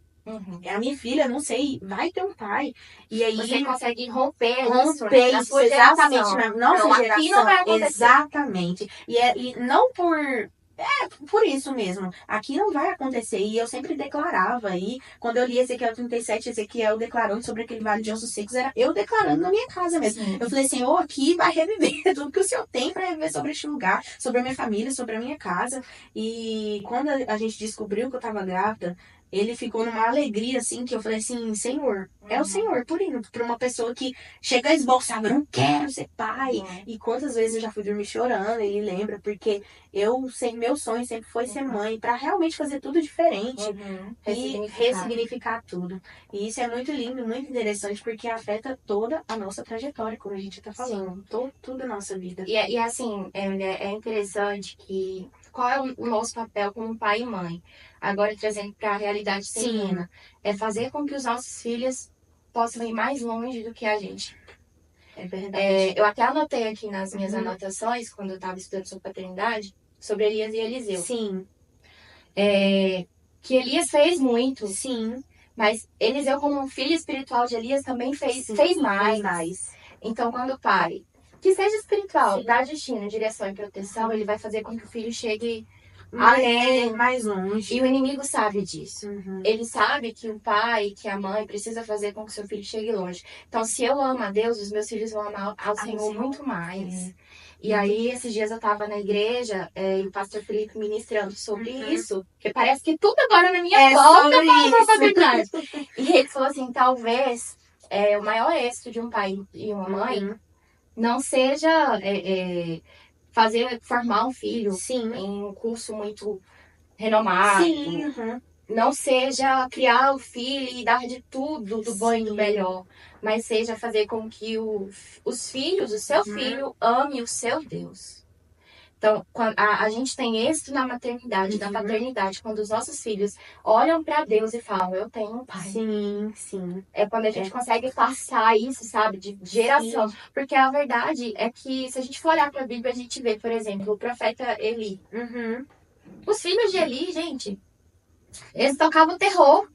S1: A minha filha, não sei, vai ter um pai. E aí
S2: você consegue romper
S1: isso,
S2: né? Na sua
S1: exatamente,
S2: geração.
S1: na nossa
S2: não,
S1: geração.
S2: Aqui não vai acontecer.
S1: Exatamente. E não por isso mesmo. Aqui não vai acontecer. E eu sempre declarava. E quando eu li Ezequiel 37, Ezequiel declarando sobre aquele vale de ossos secos, era eu declarando na minha casa mesmo. Eu falei: Senhor, aqui vai reviver tudo que o Senhor tem para reviver sobre este lugar, sobre a minha família, sobre a minha casa. E quando a gente descobriu que eu estava grávida, ele ficou numa alegria, assim, que eu falei assim, Senhor, é o Senhor, por indo pra uma pessoa que chega a esboçar, eu não quero ser pai. E quantas vezes eu já fui dormir chorando, ele lembra, porque meu sonho sempre foi ser mãe, pra realmente fazer tudo diferente e ressignificar tudo. E isso é muito lindo, muito interessante, porque afeta toda a nossa trajetória, como a gente tá falando, tudo a nossa vida.
S2: E assim, é interessante que qual é o nosso papel como pai e mãe? Agora trazendo para a realidade terrena, é fazer com que os nossos filhos possam ir mais longe do que a gente.
S1: É verdade.
S2: Eu até anotei aqui nas minhas anotações, quando eu estava estudando sobre paternidade, sobre Elias e Eliseu.
S1: Sim.
S2: Que Elias fez muito.
S1: Sim.
S2: Mas Eliseu, como um filho espiritual de Elias, também fez mais. Então, quando o pai, que seja espiritual, dá destino, direção e proteção, ele vai fazer com que o filho chegue além,
S1: mais longe.
S2: E o inimigo sabe disso. Ele sabe que o pai, que a mãe precisa fazer com que o seu filho chegue longe. Então, se eu amo a Deus, os meus filhos vão amar ao Senhor muito mais. E aí, esses dias eu tava na igreja e o pastor Felipe ministrando sobre isso. Porque parece que tudo agora na minha volta fala pra verdade. E ele falou assim, talvez o maior êxito de um pai e uma mãe não seja formar um filho em um curso muito renomado. Não seja criar o filho e dar de tudo, do bom e do melhor. Mas seja fazer com que os filhos, o seu filho, ame o seu Deus. Então, a gente tem êxito na maternidade, na paternidade, quando os nossos filhos olham para Deus e falam, eu tenho um pai.
S1: Sim.
S2: É quando a gente consegue passar isso, sabe, de geração. Porque a verdade é que, se a gente for olhar para a Bíblia, a gente vê, por exemplo, o profeta Eli. Os filhos de Eli, gente, eles tocavam terror.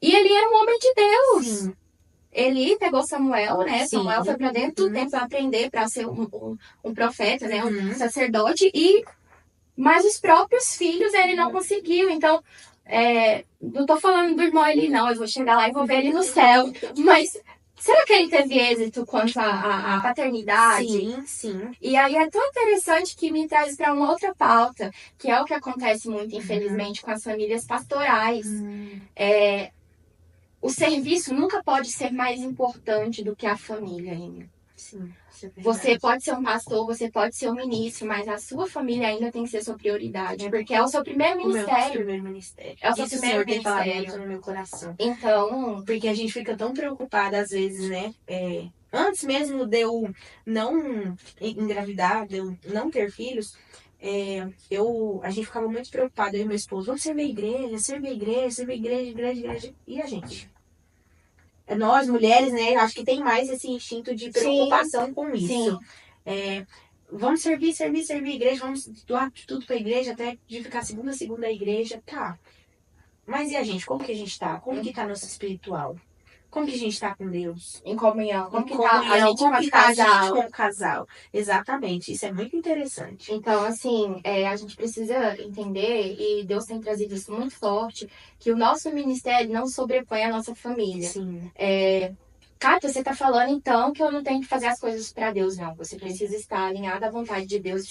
S2: E Eli era um homem de Deus. Eli pegou Samuel, né? Samuel foi para dentro do templo aprender para ser um profeta, né? Um sacerdote. Mas os próprios filhos ele não conseguiu. Então, não tô falando do irmão Eli, não. Eu vou chegar lá e vou ver ele no céu. Mas será que ele teve êxito quanto à paternidade?
S1: Sim.
S2: E aí é tão interessante que me traz para uma outra pauta, que é o que acontece muito, infelizmente, com as famílias pastorais. O serviço nunca pode ser mais importante do que a família, ainda.
S1: Sim.
S2: Você pode ser um pastor, você pode ser um ministro, mas a sua família ainda tem que ser sua prioridade, porque é o seu primeiro ministério. É o seu primeiro ministério
S1: no meu coração.
S2: Então,
S1: porque a gente fica tão preocupada às vezes, né? Antes mesmo de eu não engravidar, de eu não ter filhos, a gente ficava muito preocupada, eu e meu esposo, vamos servir a igreja. E a gente? Nós, mulheres, né? Acho que tem mais esse instinto de preocupação com isso. Vamos servir a igreja, vamos doar tudo pra igreja, até de ficar segunda a igreja. Tá. Mas e a gente? Como que a gente tá? Como que tá nosso espiritual? Como que a gente tá com Deus?
S2: Em comunhão.
S1: Como que tá a gente como casal? Exatamente. Isso é muito interessante.
S2: Então, assim, a gente precisa entender, e Deus tem trazido isso muito forte, que o nosso ministério não sobrepõe a nossa família.
S1: Sim.
S2: Cátia, você tá falando então que eu não tenho que fazer as coisas para Deus, não. Você precisa estar alinhada à vontade de Deus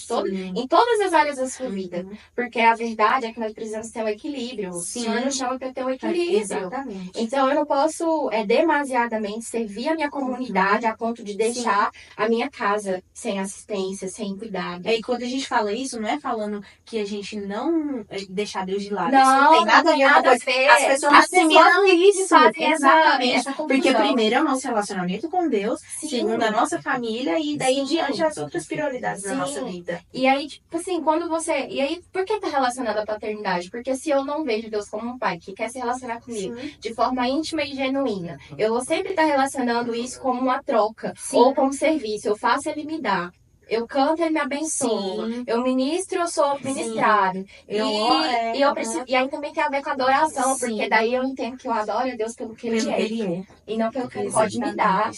S2: em todas as áreas da sua vida. Porque a verdade é que nós precisamos ter um equilíbrio. O Senhor nos chama para ter um equilíbrio.
S1: Exatamente.
S2: Então eu não posso demasiadamente servir a minha comunidade a ponto de deixar a minha casa sem assistência, sem cuidado.
S1: E quando a gente fala isso, não é falando que a gente não deixar Deus de lado.
S2: Não,
S1: isso não tem nada a ver com a coisa. As pessoas assimilam isso. Exatamente. Porque primeiro é o nosso relacionamento com Deus, segundo a nossa família, e daí em diante as outras prioridades da nossa vida.
S2: E aí, tipo assim, quando você... E aí, por que tá relacionado à paternidade? Porque se eu não vejo Deus como um pai que quer se relacionar comigo de forma íntima e genuína, eu vou sempre estar relacionando isso como uma troca, ou como serviço. Eu faço, ele me dá. Eu canto, ele me abençoa. Eu ministro, eu sou ministrado. Eu preciso... E aí também tem a ver com a adoração, porque daí eu entendo que eu adoro a Deus pelo que ele é. E não pelo que ele pode me dar.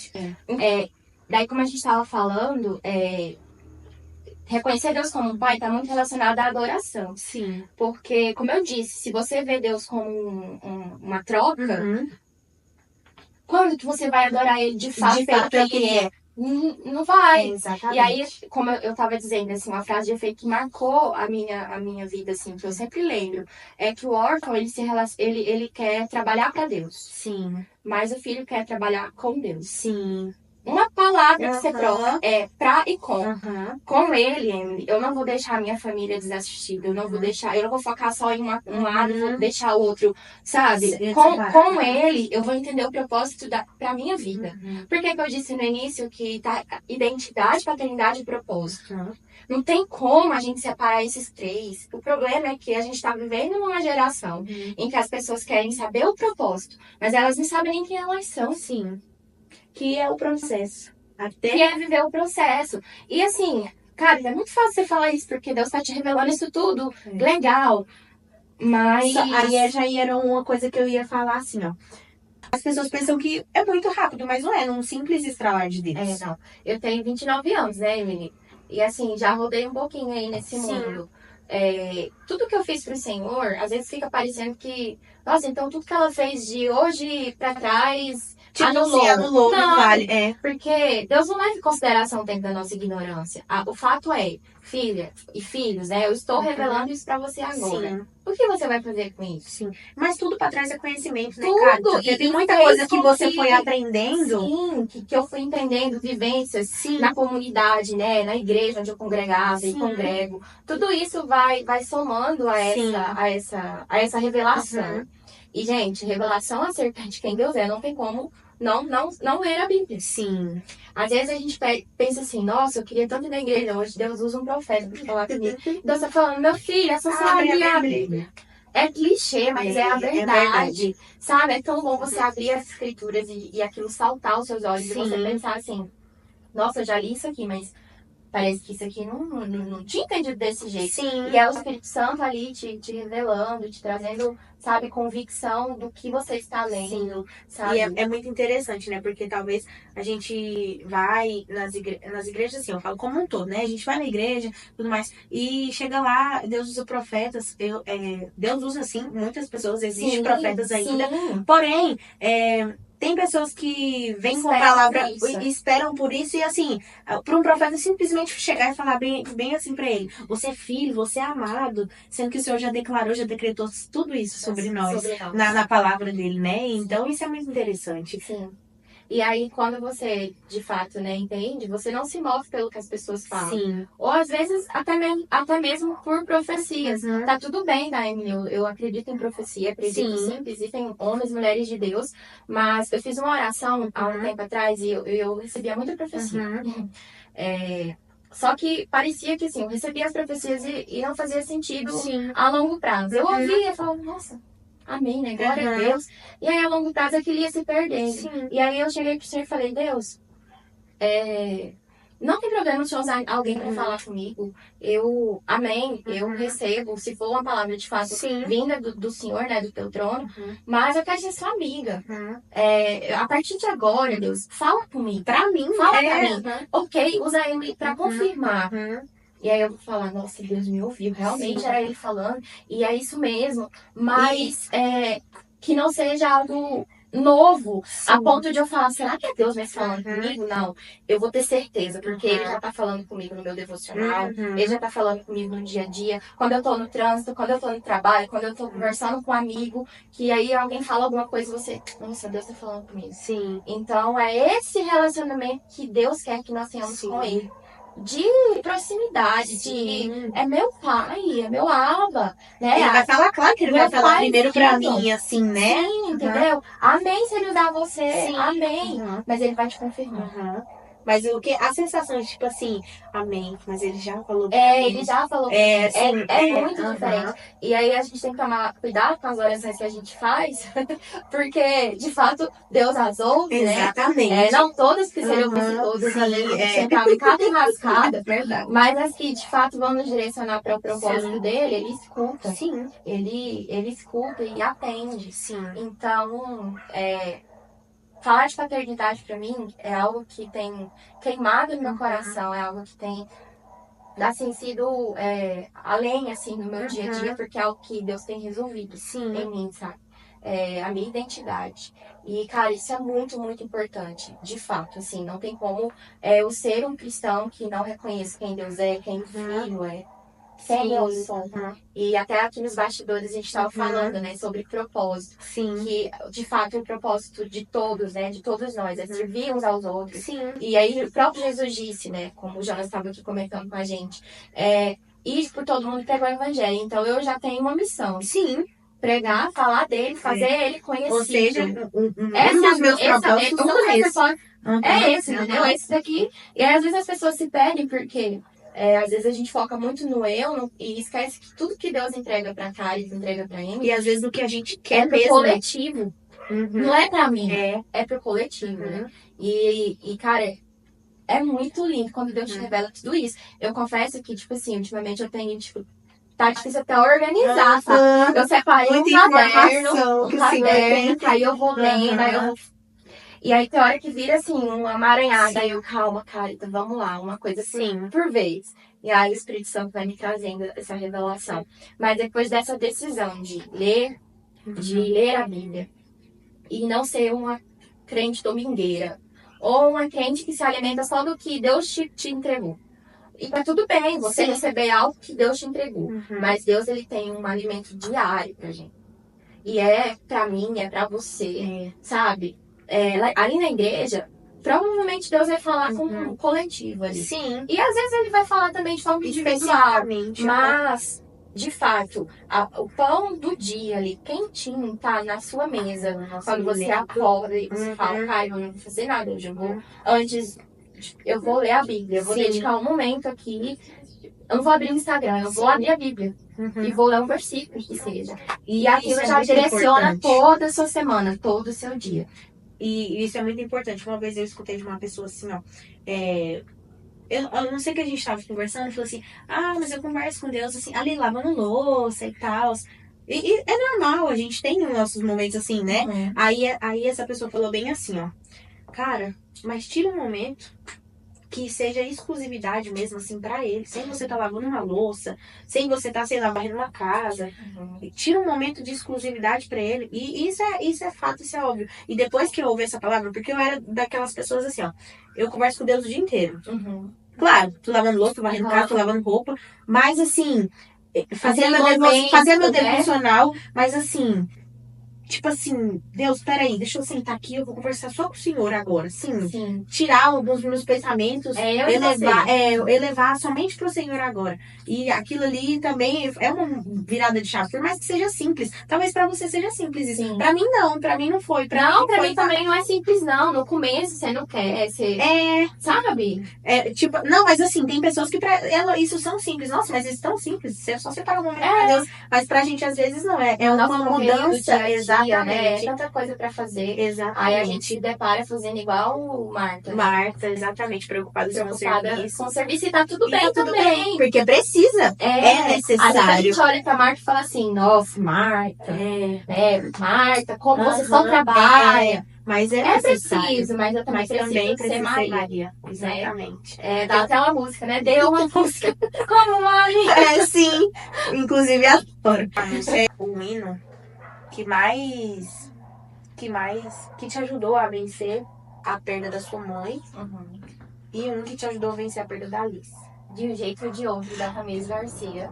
S2: Daí, como a gente estava falando, reconhecer Deus como um pai está muito relacionado à adoração.
S1: Sim.
S2: Porque, como eu disse, se você vê Deus como uma troca, quando que você vai adorar ele de fato pelo que ele é? não vai.
S1: Exatamente.
S2: E aí, como eu tava dizendo, assim, uma frase de efeito que marcou a minha vida, assim, que eu sempre lembro, é que o órfão, ele quer trabalhar para Deus.
S1: Sim.
S2: Mas o filho quer trabalhar com Deus.
S1: Sim.
S2: Uma palavra que você troca é pra e com. Com ele, Emily, eu não vou deixar a minha família desassistida. Eu não vou deixar, eu não vou focar só em um lado e vou deixar o outro, sabe? Com ele, eu vou entender o propósito pra minha vida. Por que eu disse no início que tá identidade, paternidade e propósito? Não tem como a gente separar esses três. O problema é que a gente tá vivendo numa geração em que as pessoas querem saber o propósito, mas elas não sabem nem quem elas são.
S1: Sim. Que é o processo.
S2: Que é viver o processo. E assim, cara, é muito fácil você falar isso, porque Deus tá te revelando isso tudo. Legal. Mas.
S1: Aí já era uma coisa que eu ia falar assim, ó. As pessoas pensam que é muito rápido, mas não é, num simples estralar de dedos.
S2: Não. Eu tenho 29 anos, né, Emily? E assim, já rodei um pouquinho aí nesse mundo. Tudo que eu fiz pro Senhor, às vezes fica parecendo que, nossa, então tudo que ela fez de hoje pra trás
S1: anulou, não vale.
S2: Porque Deus não leva em consideração o tempo da nossa ignorância. O fato é, filha e filhos, né? Eu estou revelando isso pra você agora. Sim. O que você vai fazer com isso?
S1: Sim. Mas tudo pra trás é conhecimento, né,
S2: tudo.
S1: cara? Porque tem muita coisa que você foi aprendendo.
S2: Sim, que eu fui entendendo, vivências na comunidade, né? Na igreja onde eu congregava e congrego. Tudo isso vai somando a essa revelação. E, gente, revelação acerca de quem Deus é, não tem como não ler a Bíblia.
S1: Sim.
S2: Às vezes a gente pensa assim, nossa, eu queria tanto ir na igreja, hoje Deus usa um profeta pra falar comigo. Deus tá falando, meu filho, essa sabe a Bíblia. É clichê, mas é a verdade. Sabe? É tão bom você abrir as escrituras e aquilo saltar aos seus olhos e você pensar assim, nossa, eu já li isso aqui, mas parece que isso aqui não tinha entendido desse jeito.
S1: Sim.
S2: E é o Espírito Santo ali te revelando, te trazendo, sabe, convicção do que você está lendo. Sim. Sabe?
S1: E é muito interessante, né? Porque talvez a gente vai nas igrejas, assim, eu falo como um todo, né? A gente vai na igreja, tudo mais, e chega lá, Deus usa profetas, Deus usa, sim, muitas pessoas, existem profetas ainda. Porém, tem pessoas que vêm com a palavra e esperam por isso, e assim, para um profeta simplesmente chegar e falar bem assim para ele: você é filho, você é amado, sendo que o Senhor já declarou, já decretou tudo isso sobre nós. Na palavra dele, né? Então isso é muito interessante.
S2: Sim. E aí, quando você, de fato, né, entende, você não se move pelo que as pessoas falam.
S1: Sim.
S2: Ou, às vezes, até mesmo por profecias. Tá tudo bem, tá, Emily? Eu acredito em profecia, acredito sim que existem homens e mulheres de Deus, mas eu fiz uma oração há um tempo atrás e eu recebia muita profecia. Só que parecia que, assim, eu recebia as profecias e não fazia sentido a longo prazo. Eu ouvia e falava, nossa... Amém, né? Glória a Deus. E aí, a longo prazo, aquilo ia se perdendo. Sim. E aí, eu cheguei pro Senhor e falei, Deus, não tem problema se usar alguém para falar comigo. Amém, eu recebo, se for uma palavra de fato vinda do Senhor, né, do teu trono, mas eu quero ser sua amiga. A partir de agora, Deus, fala comigo.
S1: Pra mim.
S2: Fala pra mim. Ok, usa ele para confirmar. E aí eu vou falar, nossa, Deus me ouviu. Realmente era ele falando. E é isso mesmo. Mas que não seja algo novo, a ponto de eu falar, será que é Deus mesmo falando comigo? Não. Eu vou ter certeza, porque ele já tá falando comigo no meu devocional, ele já tá falando comigo no dia a dia. Quando eu tô no trânsito, quando eu tô no trabalho, quando eu tô conversando com um amigo, que aí alguém fala alguma coisa e você, nossa, Deus tá falando comigo.
S1: Sim.
S2: Então é esse relacionamento que Deus quer que nós tenhamos com ele. De proximidade, é meu pai, é meu Aba, né?
S1: Ele vai falar, claro que ele vai falar primeiro pra mim, assim, né?
S2: Sim, entendeu? Amém se ele usar você, amém. Mas ele vai te confirmar.
S1: Mas a sensação de tipo assim, amém, mas ele já falou.
S2: Ele já falou.
S1: Assim,
S2: é muito diferente. E aí a gente tem que tomar cuidado com as orações que a gente faz, porque de fato Deus as ouve,
S1: exatamente.
S2: Né? Não todas que seriam todas ali, sentadas em cada enrascada,
S1: verdade.
S2: Mas as que de fato vão nos direcionar para o propósito dele, ele escuta.
S1: Sim.
S2: Ele escuta e atende.
S1: Sim.
S2: Então, falar de paternidade pra mim é algo que tem queimado no meu coração, é algo que tem, assim, sido além, assim, no meu dia a dia, porque é algo que Deus tem resolvido em mim, sabe? a minha identidade. E, cara, isso é muito, muito importante, de fato, assim, não tem como eu ser um cristão que não reconheça quem Deus é, quem o Filho é, quem eu sou. E até aqui nos bastidores a gente estava falando, né, sobre propósito.
S1: Sim.
S2: Que, de fato, o propósito de todos, né, de todos nós, é servir uns aos outros.
S1: Sim.
S2: E aí o próprio Jesus disse, né, como o Jonas estava aqui comentando com a gente, ir por todo mundo pregar o evangelho. Então eu já tenho uma missão.
S1: Sim.
S2: Pregar, falar dele, fazer ele conhecido.
S1: Ou seja, um dos meus propósitos são esses.
S2: Esse, entendeu? Esse daqui. E aí, às vezes as pessoas se perdem porque às vezes a gente foca muito no eu e esquece que tudo que Deus entrega pra Thales, entrega pra Emily.
S1: E às vezes o que a gente quer
S2: é pro
S1: mesmo.
S2: Coletivo. Não é pra mim. É pro coletivo, né? E, cara, é muito lindo quando Deus te revela tudo isso. Eu confesso que, tipo assim, ultimamente eu tenho, tipo, tá difícil até organizar, sabe? Eu separei um caderno, aí eu vou lendo, aí eu vou... E aí tem hora que vira, assim, uma amaranhada, aí eu, calma, cara, então vamos lá, uma coisa assim, por vez. E aí o Espírito Santo vai me trazendo essa revelação. Mas depois dessa decisão de ler a Bíblia, e não ser uma crente domingueira, ou uma crente que se alimenta só do que Deus te entregou. E tá tudo bem você receber algo que Deus te entregou. Mas Deus, ele tem um alimento diário pra gente. E pra mim, pra você, sabe? Ali na igreja, provavelmente Deus vai falar com um coletivo ali.
S1: Sim.
S2: E às vezes ele vai falar também de forma individual. Mas, de fato, o pão do dia ali, quentinho, tá na sua mesa. Quando você acorda e você fala, cara, eu não vou fazer nada hoje, eu vou ler a Bíblia, eu vou dedicar um momento aqui. Eu não vou abrir o Instagram, eu vou abrir a Bíblia. E vou ler um versículo que seja. E aquilo já direciona toda a sua semana, todo o seu dia.
S1: E isso é muito importante. Uma vez eu escutei de uma pessoa assim, ó. Eu não sei o que a gente tava conversando, falou assim, mas eu converso com Deus assim, ali lavando louça e tal. E é normal, a gente tem nossos momentos assim, né? Aí essa pessoa falou bem assim, ó. Cara, mas tira um momento que seja exclusividade mesmo, assim, pra ele. Sem você tá lavando uma louça, sem você tá, sei lá, varrendo uma casa. Tira um momento de exclusividade pra ele. E isso é fato, isso é óbvio. E depois que eu ouvi essa palavra, porque eu era daquelas pessoas assim, ó. Eu converso com Deus o dia inteiro. Claro, tô lavando louça, tô varrendo casa, tô lavando roupa. Mas, assim, fazia meu devocional, mas, assim... Tipo assim, Deus, peraí, deixa eu sentar aqui, eu vou conversar só com o Senhor agora. Sim. Tirar alguns dos meus pensamentos, elevar somente pro Senhor agora. E aquilo ali também é uma virada de chave, por mais que seja simples. Talvez pra você seja simples isso. Sim. Pra mim não foi.
S2: Pra mim também não é simples, não. No começo você não quer, você... Sabe?
S1: Tipo, não, mas assim, tem pessoas que pra ela isso são simples. Nossa, mas isso é tão simples. Você só separar um momento pra Deus. Mas pra gente, às vezes, não é. É uma mudança.
S2: Exatamente. Tanta coisa pra fazer.
S1: Exatamente.
S2: Aí a gente se depara fazendo igual Marta.
S1: Marta, exatamente. Preocupada com o serviço.
S2: Com o serviço e tá tudo bem também.
S1: Porque precisa. É necessário.
S2: Às vezes a gente olha pra Marta e fala assim, nossa, Marta. Marta, como você só trabalha.
S1: Mas é
S2: preciso, mas eu também preciso ser Maria.
S1: Exatamente.
S2: Dá até uma música, né? Deu uma música. Como Maria.
S1: Sim. Inclusive adoro. É o hino que te ajudou a vencer a perda da sua mãe e um que te ajudou a vencer a perda da Alice.
S2: De um jeito ou de outro, da Tamires Garcia.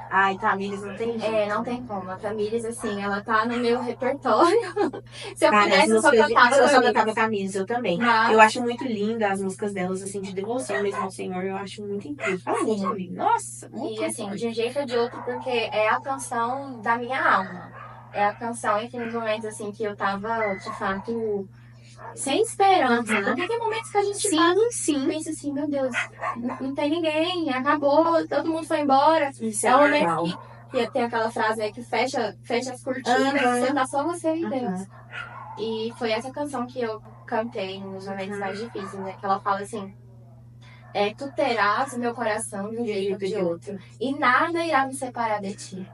S1: Ai, Tamires não tem jeito.
S2: Não tem como. A Tamires, assim, ela tá no meu repertório. Se eu pudesse,
S1: eu só cantava Tamires, eu também. Eu acho muito linda as músicas delas, assim, de devoção mesmo ao Senhor. Eu acho muito incrível. Fala muito comigo. Nossa, muito
S2: E, assim, de um jeito ou de outro, porque é a canção da minha alma. É a canção em que nos momentos, assim, que eu tava, de fato... sem esperança. Porque tem momentos que a gente pensa assim, meu Deus, não tem ninguém, acabou, todo mundo foi embora.
S1: Isso
S2: é um momento que tem aquela frase aí que fecha as cortinas, você tá só você e Deus. E foi essa canção que eu cantei nos momentos mais difíceis, né? Que ela fala assim, tu terás o meu coração de um jeito ou de outro, e nada irá me separar de ti.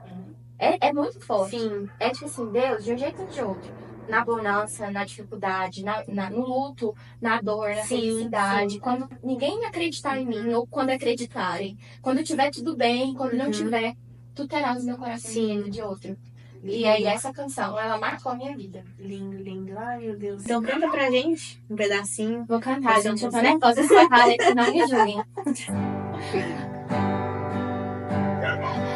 S2: É muito forte.
S1: Sim.
S2: É tipo assim, Deus, de um jeito ou de outro. Na bonança, na dificuldade, no luto, na dor, na felicidade. Quando ninguém acreditar em mim, ou quando acreditarem. Quando tiver tudo bem, quando não tiver, tu terás o meu coração de outro. E aí essa canção, ela marcou a minha vida.
S1: Lindo, lindo. Ai, meu Deus. Então canta pra gente um pedacinho.
S2: Vou cantar, gente. Eu tô nervosa se eu errar, que não me julguem.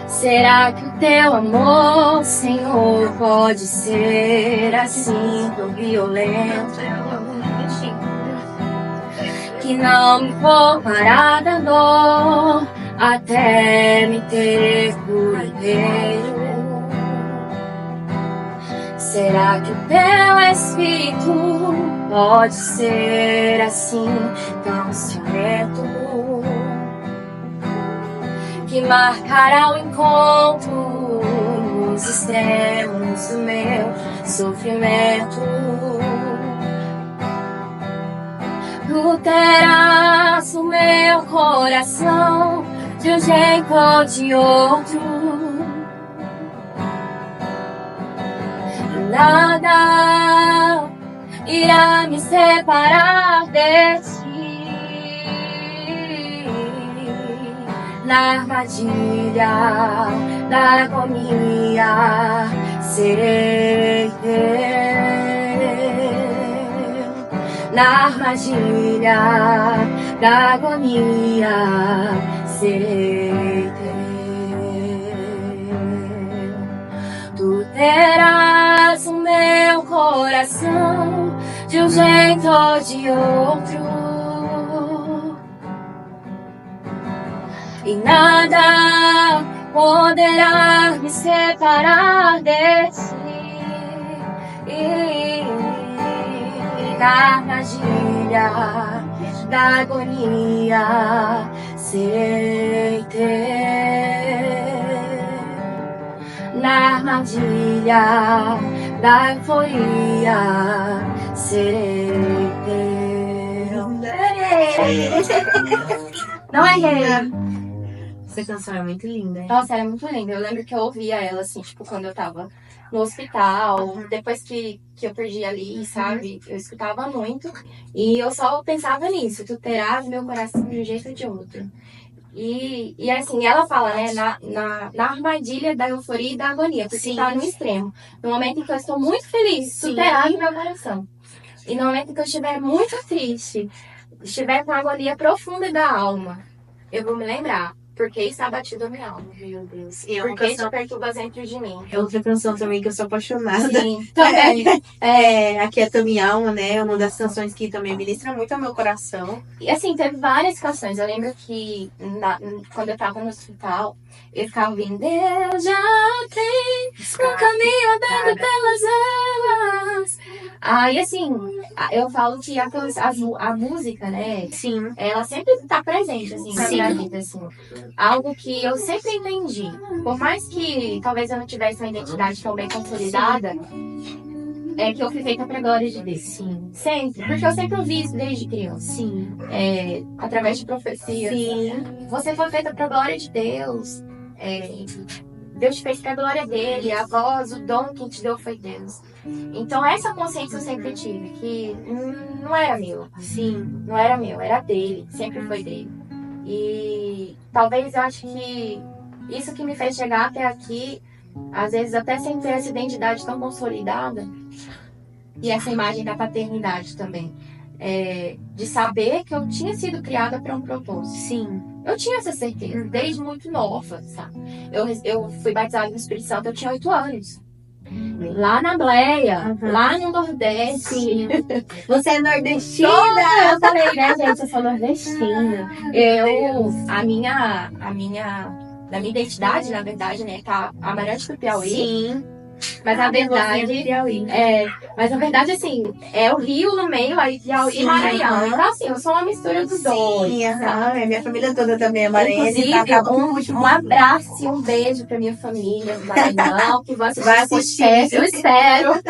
S2: Será que o teu amor, Senhor, pode ser assim tão violento? Que não me poupará da dor até me ter por inteiro. Será que o teu espírito pode ser assim tão ciumento, que marcará o encontro nos extremos do meu sofrimento? Tu terás o meu coração de um jeito ou de outro. Nada irá me separar de ti. Na armadilha da agonia serei teu. Na armadilha da agonia serei teu. Tu terás o meu coração de um jeito ou de outro, e nada poderá me separar de ti. Na armadilha da agonia serei teu. Na armadilha da euforia serei teu. Não errei.
S1: Essa canção é muito linda, hein?
S2: Nossa, ela é muito linda. Eu lembro que eu ouvia ela, assim, tipo, quando eu tava no hospital, depois que eu perdi ali, sabe? Eu escutava muito. E eu só pensava nisso. Tu terás meu coração de um jeito ou de outro. E assim, ela fala, né, na armadilha da euforia e da agonia, porque tá no extremo. No momento em que eu estou muito feliz, tu terás meu coração. E no momento em que eu estiver muito triste, estiver com a agonia profunda da alma, eu vou me lembrar, porque está batido a minha alma.
S1: Meu Deus. E é uma
S2: Porque
S1: canção...
S2: te perturbas dentro de mim.
S1: É outra canção também que eu sou apaixonada.
S2: Sim, também.
S1: Aquieta Minha Alma, né? É uma das canções que também ministra muito ao meu coração.
S2: E assim, teve várias canções. Eu lembro que quando eu tava no hospital, eu ficava ouvindo Deus já tem um caminho aberto pelas águas. Aí assim, eu falo que a música, né?
S1: Sim.
S2: Ela sempre tá presente, assim, na minha vida, assim. Algo que eu sempre entendi. Por mais que talvez eu não tivesse uma identidade tão bem consolidada, é que eu fui feita pra glória de Deus.
S1: Sim.
S2: Sempre. Porque eu sempre ouvi isso desde criança.
S1: Sim.
S2: Através de profecias.
S1: Sim.
S2: Você foi feita pra glória de Deus. Deus te fez pra glória dele. A voz, o dom que te deu foi Deus. Então essa consciência eu sempre tive. Que não era meu.
S1: Sim.
S2: Não era meu. Era dele. Sempre foi dele. E talvez eu acho que isso que me fez chegar até aqui, às vezes até sem ter essa identidade tão consolidada, e essa imagem da paternidade também, de saber que eu tinha sido criada para um propósito.
S1: Sim.
S2: Eu tinha essa certeza, desde muito nova, sabe? Eu fui batizada no Espírito Santo, eu tinha 8 anos. Lá na Bleia, lá no Nordeste.
S1: Sim. Você é nordestina?
S2: Eu falei, né, gente? Eu sou nordestina. Da minha identidade, na verdade, né, tá Amarante do Piauí.
S1: Sim.
S2: Mas a verdade, mas a verdade, assim, é o Rio no meio, aí Piauí e Maranhão. Então, assim, eu sou uma mistura dos dois.
S1: Sim, minha família toda também é maranhense.
S2: Inclusive, um abraço e um beijo pra minha família do Maranhão, que vai assistir. Eu espero.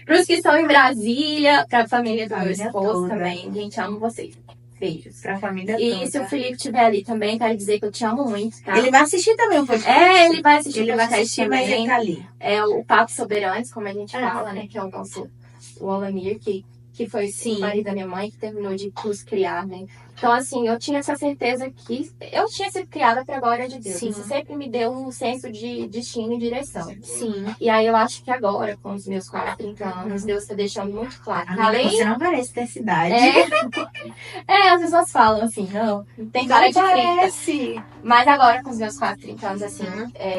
S2: Pros que estão em Brasília, pra família do meu esposo também. Gente, amo vocês. Beijos.
S1: Pra família
S2: e
S1: toda.
S2: Se o Felipe estiver ali também, quero dizer que eu te amo muito, tá?
S1: Ele vai assistir também o podcast.
S2: Ele vai assistir
S1: o podcast também. Vai estar ali.
S2: É o Papo Soberantes, como a gente fala, né? Que é o nosso, o Alamir, que foi o marido da minha mãe, que terminou de nos criar, né? Então, assim, eu tinha essa certeza que eu tinha sido criada para a glória de Deus.
S1: Sim.
S2: Isso sempre me deu um senso de destino e direção.
S1: Sim.
S2: E aí eu acho que agora, com os meus quase 30 anos, Deus está deixando muito claro.
S1: Amiga,
S2: Além...
S1: você não parece ter essa idade.
S2: As pessoas falam assim, não, tem cara de 30.
S1: Parece.
S2: Mas agora, com os meus quase 30 anos, assim,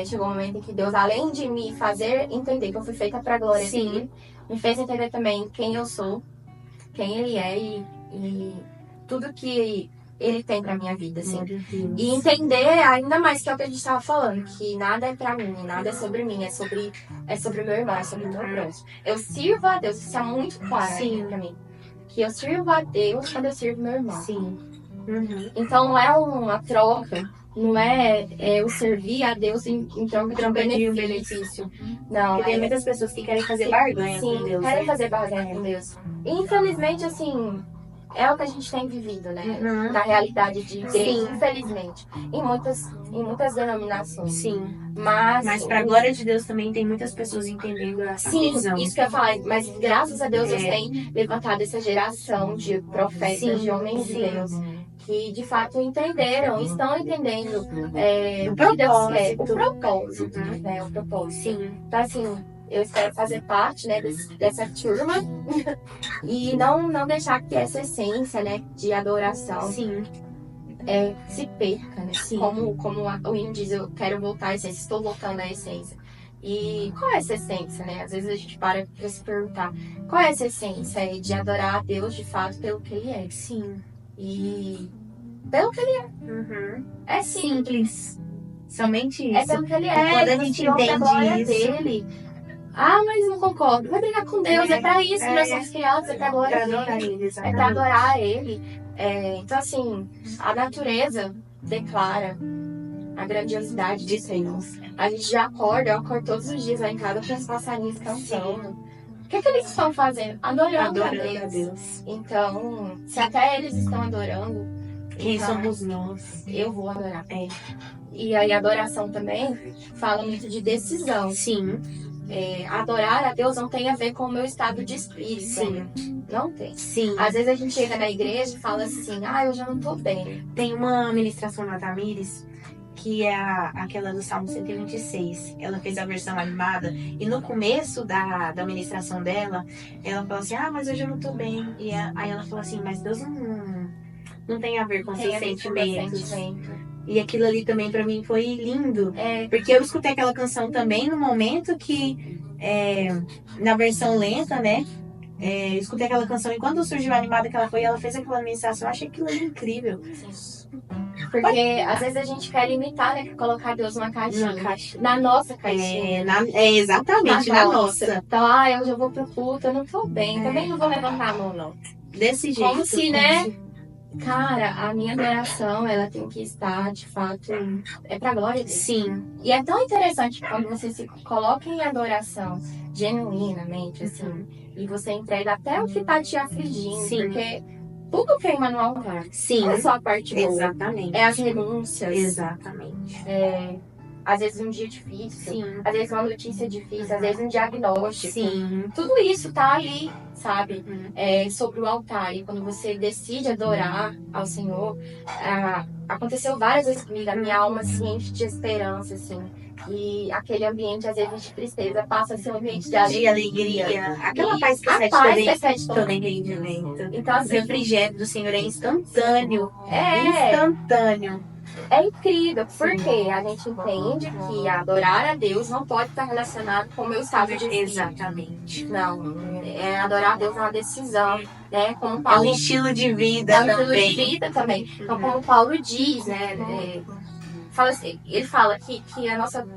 S2: chegou um momento em que Deus, além de me fazer entender que eu fui feita para a glória dele, me fez entender também quem eu sou, quem ele é e tudo que ele tem pra minha vida, assim. E entender ainda mais que é o que a gente tava falando, que nada é pra mim, nada é sobre mim, é sobre o meu irmão, é sobre o meu próximo. Eu sirvo a Deus, isso é muito claro pra mim. Que eu sirvo a Deus quando eu sirvo meu irmão.
S1: Sim.
S2: Então não é uma troca, não é eu servir a Deus em troca de um benefício. Não,
S1: porque tem muitas pessoas que querem fazer barganha com Deus.
S2: Querem fazer barganha com Deus. E, infelizmente, assim, é o que a gente tem vivido, né? Na realidade de igreja, infelizmente. Em muitas denominações.
S1: Sim.
S2: Mas
S1: pra glória de Deus também tem muitas pessoas entendendo essa visão.
S2: Isso que eu ia falar. Mas graças a Deus Deus tem levantado essa geração de profetas, de homens de Deus, que de fato entenderam, estão entendendo o que Deus quer, o propósito, né? O propósito.
S1: Sim.
S2: Então, assim, eu espero fazer parte, né, dessa turma e não deixar que essa essência, né, de adoração se perca, né? Como o hino diz, eu quero voltar à essência, estou voltando à essência. E qual é essa essência, né? Às vezes a gente para pra se perguntar, qual é essa essência aí de adorar a Deus de fato pelo que Ele é?
S1: Sim.
S2: E pelo que Ele é. É
S1: simples. Somente isso.
S2: É pelo que Ele é.
S1: Quando a gente entende isso.
S2: Dele, mas não concordo. Vai brigar com Deus, é pra isso que nós somos criados, é pra glória dele. É pra adorar Ele. Então, assim, a natureza declara a grandiosidade de Deus. A gente já acorda, eu acordo todos os dias lá em casa com os passarinhos cantando. O que eles estão fazendo? Adorando a Deus. Então, se até eles estão adorando,
S1: quem somos nós?
S2: Eu vou adorar. E aí a adoração também fala muito de decisão.
S1: Sim.
S2: Adorar a Deus não tem a ver com o meu estado de espírito.
S1: Sim.
S2: Não tem.
S1: Sim.
S2: Às vezes a gente chega na igreja e fala assim, eu já não tô bem.
S1: Tem uma ministração na Tamires, que é aquela do Salmo 126. Ela fez a versão animada. E no começo da ministração dela, ela falou assim, mas hoje eu não tô bem. E aí ela falou assim, mas Deus não tem a ver com seus sentimentos. E aquilo ali também pra mim foi lindo. Porque eu escutei aquela canção também no momento que, na versão lenta, né? Eu escutei aquela canção e quando surgiu a animada que ela fez aquela ministração, eu achei aquilo ali incrível.
S2: Porque às vezes a gente quer limitar, né? Colocar Deus numa caixinha. Na nossa caixinha.
S1: Exatamente, na nossa.
S2: Então, eu já vou pro culto, eu não tô bem. Também não vou levantar a mão, não.
S1: Desse jeito.
S2: Como se, né? Cara, a minha adoração, ela tem que estar, de fato, pra glória de Deus.
S1: Sim.
S2: E é tão interessante quando você se coloca em adoração genuinamente, assim, e você entrega até o que tá te afligindo.
S1: Sim.
S2: Porque tudo queima no altar.
S1: Sim.
S2: Não é só a parte boa.
S1: Exatamente.
S2: É as renúncias.
S1: Exatamente.
S2: Às vezes um dia difícil.
S1: Sim.
S2: Às vezes uma notícia difícil. Às vezes um diagnóstico.
S1: Sim.
S2: Tudo isso tá ali, sabe? Sobre o altar. E quando você decide adorar ao Senhor, aconteceu várias vezes comigo. A minha alma se enche de esperança, assim. E aquele ambiente, às vezes, de tristeza passa a ser um ambiente de alegria.
S1: Aquela paz que excede todo entendimento. Então, assim, o refrigério do Senhor é instantâneo. Instantâneo.
S2: É incrível, porque a gente entende que adorar a Deus não pode estar relacionado com o meu estado de espírito.
S1: Exatamente.
S2: Não, adorar a Deus é uma decisão, né? Como Paulo,
S1: é um estilo de vida
S2: também. Então, como Paulo diz, né? Ele fala que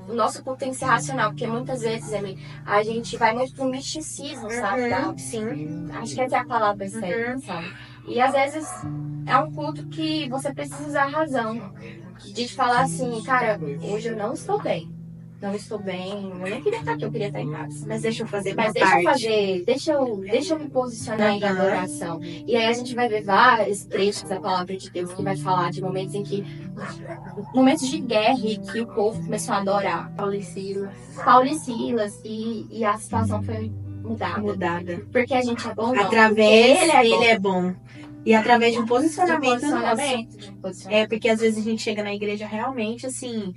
S2: o nosso culto tem que ser racional, porque muitas vezes a gente vai muito pro misticismo, sabe?
S1: Sim.
S2: Acho que essa é a palavra certa, sabe? E às vezes é um culto que você precisa usar a razão. De falar assim, cara, hoje eu não estou bem. Não estou bem, eu nem queria estar aqui, eu queria estar em casa.
S1: Mas deixa eu fazer minha parte.
S2: Deixa eu me posicionar em adoração. E aí a gente vai ver vários trechos da palavra de Deus que vai falar de momentos de guerra e que o povo começou a adorar. Paulo e Silas, e a situação foi mudada.
S1: Mudada.
S2: Porque a gente é bom, não.
S1: Através ele é bom. E através de um posicionamento nosso.
S2: De um posicionamento.
S1: Porque às vezes a gente chega na igreja realmente assim,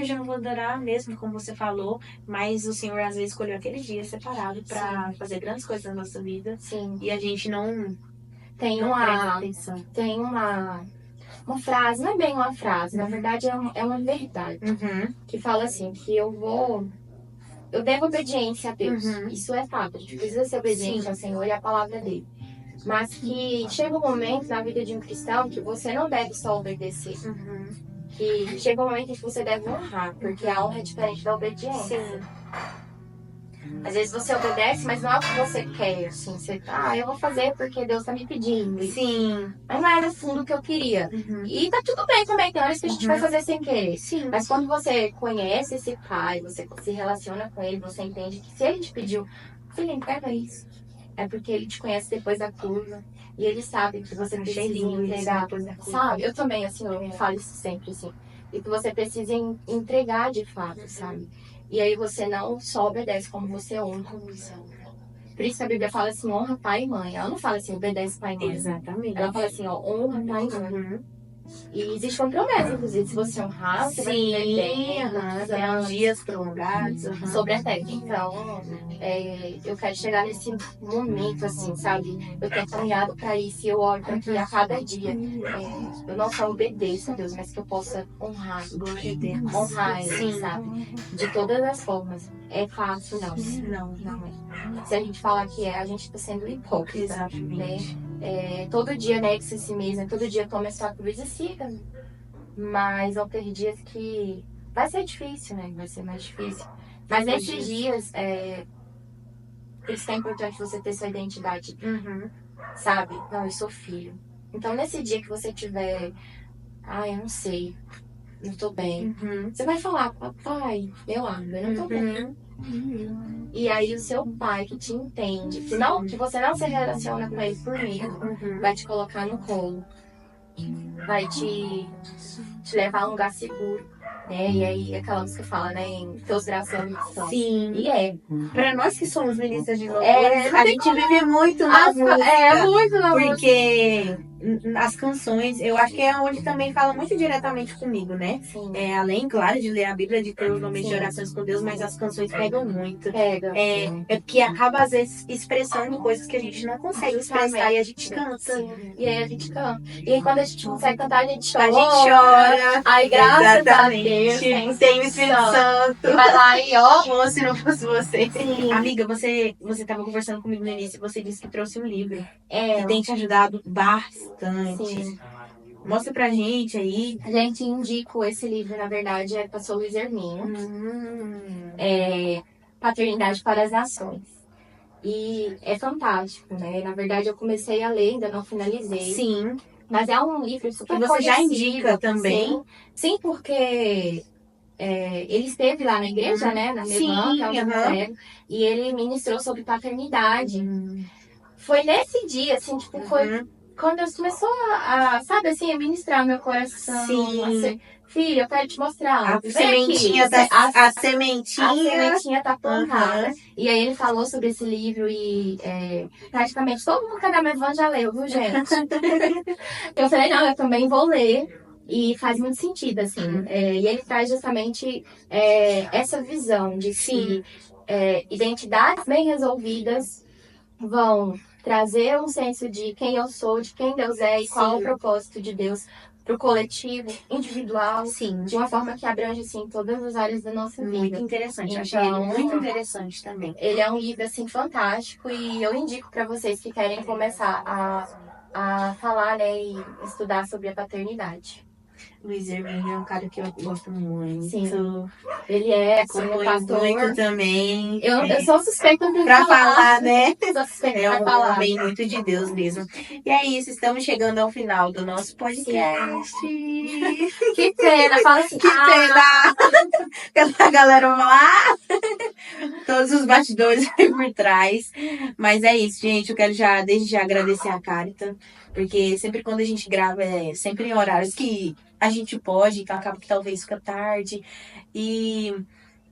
S1: eu já não vou adorar mesmo, como você falou, mas o Senhor às vezes escolheu aquele dia separado para fazer grandes coisas na nossa vida.
S2: Sim.
S1: E a gente não
S2: Tem uma frase, não é bem uma frase, na verdade é uma verdade, que fala assim, que eu devo obediência a Deus. Isso é fato, a gente precisa ser obediente ao Senhor e à palavra dele. Mas que chega um momento na vida de um cristão que você não deve só obedecer. Que chega um momento em que você deve honrar, porque a honra é diferente da obediência. Às vezes você obedece, mas não é o que você quer, assim. Você eu vou fazer porque Deus tá me pedindo.
S1: Sim.
S2: Mas não era fundo o que eu queria. E tá tudo bem também, tem horas que a gente vai fazer sem querer.
S1: Sim.
S2: Mas quando você conhece esse pai, você se relaciona com ele, você entende que se ele te pediu, filho, entrega isso. É porque ele te conhece depois da curva. E ele sabe que você precisa entregar. Sabe? Eu também, assim, eu falo isso sempre, assim. E que você precisa entregar de fato, sabe? E aí você não só obedece, como você honra. Por isso que a Bíblia fala assim, honra pai e mãe. Ela não fala assim, obedece pai e mãe.
S1: Exatamente.
S2: Ela fala assim, honra pai e mãe. E existe uma promessa, inclusive, se você honrar, você vai viver bem,
S1: tem uns dias prolongados
S2: sobre a terra. Então, eu quero chegar nesse momento, assim, sabe? Eu tenho caminhado para isso e eu olho para que a cada dia eu não só obedeça a Deus, mas que eu possa honrar.
S1: Glória a Deus.
S2: Honrar ele, sabe? De todas as formas. É fácil, não. Não é. Se a gente falar que a gente está sendo hipócrita.
S1: Exatamente.
S2: Todo dia negue-se a si mesmo, todo dia tome a sua cruz e siga. Mas vão ter dias que vai ser difícil, né? Vai ser mais difícil. Mas nesses dias, por isso que é importante você ter sua identidade. Sabe? Não, eu sou filho. Então, nesse dia que você tiver, eu não sei, não tô bem. Você vai falar, papai, eu não tô bem. E aí o seu pai que te entende, que você não se relaciona com ele por medo, vai te colocar no colo, vai te levar a um lugar seguro, né? E aí aquela música fala, né, em teus braços é missão.
S1: Sim.
S2: E
S1: pra nós que somos ministras de louvores, a gente vive muito na música.
S2: Muito na música.
S1: Porque as canções, eu acho que é onde também fala muito diretamente comigo, né?
S2: Sim.
S1: Além, claro, de ler a Bíblia, de ter os momentos de orações com Deus, mas as canções pegam muito. É porque acaba, às vezes, expressando coisas que a gente não consegue expressar e a gente canta.
S2: E aí a gente canta. E aí quando a gente consegue cantar, a gente chora.
S1: A gente chora.
S2: Aí graças a Deus.
S1: Tem o Espírito Santo.
S2: E vai lá e
S1: Como se não fosse você.
S2: Sim.
S1: Amiga, você tava conversando comigo no início e você disse que trouxe um livro. Que tem te ajudado bastante.
S2: Sim.
S1: Mostra pra gente aí.
S2: A gente indica esse livro, na verdade, é pastor Luiz Hermínio. Paternidade para as Nações. E é fantástico, né? Na verdade, eu comecei a ler, ainda não finalizei.
S1: Sim.
S2: Mas é um livro super
S1: que você
S2: conhecido,
S1: já indica também.
S2: Sim, porque ele esteve lá na igreja, né? Na Mevan, que é onde eu prego, e ele ministrou sobre paternidade. Foi nesse dia, assim, tipo, foi quando Deus começou sabe assim, a ministrar meu coração.
S1: Sim.
S2: Filha, eu quero te mostrar.
S1: A sementinha
S2: tá plantada. E aí ele falou sobre esse livro e praticamente todo mundo que é da Mevan já leu, viu, gente? Eu falei, não, eu também vou ler. E faz muito sentido, assim. E ele traz justamente essa visão de que identidades bem resolvidas vão trazer um senso de quem eu sou, de quem Deus é e qual é o propósito de Deus para o coletivo, individual, de uma forma que abrange assim, todas as áreas da nossa vida.
S1: Muito interessante, então, achei ele muito interessante também.
S2: Ele é um livro assim, fantástico e eu indico para vocês que querem começar a falar, né, e estudar sobre a paternidade.
S1: Luiz Hermínio é um cara que eu gosto muito.
S2: Sim. Ele é pastor.
S1: Muito também.
S2: Eu sou suspeita
S1: pra falar, né?
S2: Sou suspeita
S1: pra falar. Homem muito de Deus mesmo. E é isso, estamos chegando ao final do nosso podcast.
S2: Que pena, fala assim.
S1: Que pena! A galera lá. Todos os bastidores aí por trás. Mas é isso, gente. Eu quero desde já agradecer a Carita. Porque sempre quando a gente grava, sempre em horários que a gente pode, que acaba que talvez fica tarde. E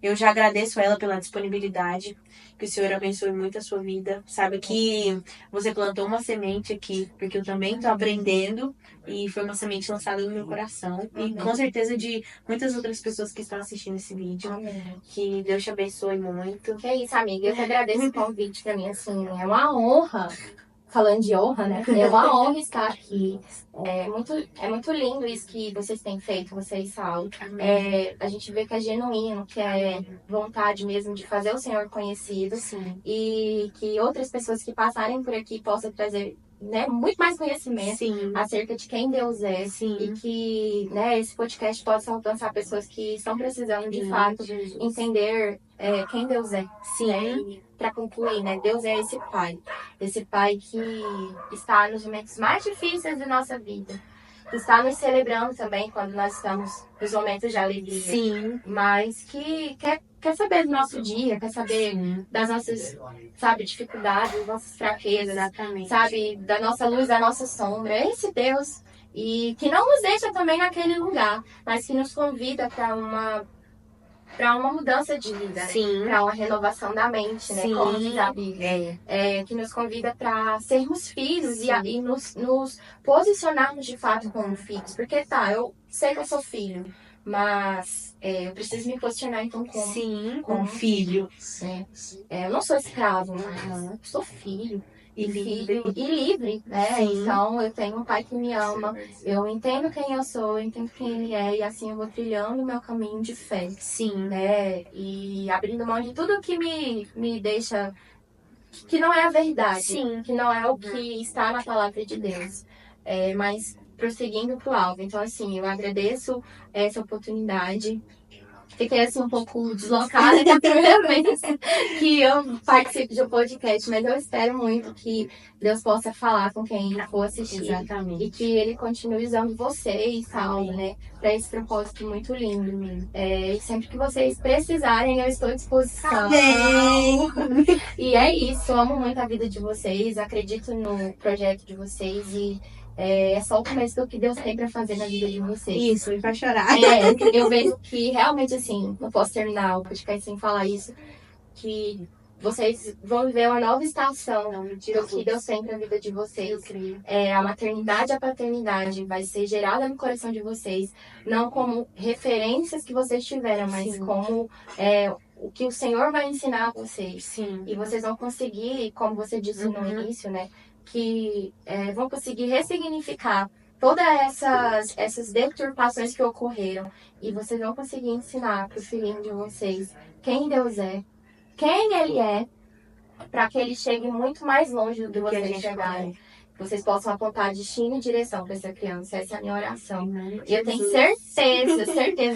S1: eu já agradeço ela pela disponibilidade. Que o Senhor abençoe muito a sua vida. Sabe que você plantou uma semente aqui, porque eu também tô aprendendo. E foi uma semente lançada no meu coração. E com certeza de muitas outras pessoas que estão assistindo esse vídeo.
S2: Amém.
S1: Que Deus te abençoe muito.
S2: Que é isso, amiga. Eu que agradeço o convite pra mim, assim, é uma honra. Falando de honra, né? É uma honra estar aqui. É muito lindo isso que vocês têm feito, vocês, Saulo. A gente vê que é genuíno, que é vontade mesmo de fazer o Senhor conhecido.
S1: Sim.
S2: E que outras pessoas que passarem por aqui possam trazer, né, muito mais conhecimento
S1: Sim.
S2: acerca de quem Deus é.
S1: Sim.
S2: E que, né, esse podcast possa alcançar pessoas que estão precisando de fato entender quem Deus é.
S1: Sim.
S2: Para concluir, né, Deus é esse pai que está nos momentos mais difíceis da nossa vida, que está nos celebrando também quando nós estamos nos momentos de alegria.
S1: Sim.
S2: Mas que quer saber do nosso dia, quer saber das nossas, sabe, dificuldades, das nossas fraquezas,
S1: Exatamente.
S2: sabe, da nossa luz, da nossa sombra. É esse Deus. E que não nos deixa também naquele lugar, mas que nos convida para uma mudança de vida,
S1: Sim.
S2: Para uma renovação da mente, né?
S1: Sim.
S2: Como diz a Bíblia. Que nos convida para sermos filhos e nos posicionarmos de fato como filhos. Porque eu sei que eu sou filho, mas eu preciso me posicionar então como
S1: filho.
S2: Eu não sou escravo, eu sou filho.
S1: E
S2: livre, né?
S1: Sim.
S2: Então eu tenho um pai que me ama, eu entendo quem eu sou, eu entendo quem ele é, e assim eu vou trilhando o meu caminho de fé.
S1: Sim.
S2: Né? E abrindo mão de tudo que me deixa, que não é a verdade,
S1: Sim.
S2: que não é o que está na palavra de Deus, mas prosseguindo pro alvo. Então assim, eu agradeço essa oportunidade. Fiquei assim um pouco deslocada da primeira vez que eu participo de um podcast, mas eu espero muito que Deus possa falar com quem for assistir.
S1: Exatamente.
S2: E que Ele continue usando vocês, Saulo, né? Para esse propósito muito lindo. E sempre que vocês precisarem, eu estou à disposição.
S1: Amém.
S2: E é isso, eu amo muito a vida de vocês, acredito no projeto de vocês e é só o começo do que Deus tem pra fazer na vida de vocês.
S1: Isso, e pra chorar.
S2: Eu vejo que realmente, assim, não posso terminar o podcast sem falar isso, que vocês vão viver uma nova estação do que Deus tem pra vida de vocês. A maternidade e a paternidade vai ser gerada no coração de vocês, não como referências que vocês tiveram, mas como o que o Senhor vai ensinar a vocês.
S1: Sim.
S2: E vocês vão conseguir, como você disse no início, né? Que vão conseguir ressignificar todas essas deturpações que ocorreram. E vocês vão conseguir ensinar para o filhinho de vocês quem Deus é, quem Ele é, para que ele chegue muito mais longe do que vocês chegarem. Vocês possam apontar destino e direção para essa criança. Essa é a minha oração. E eu tenho certeza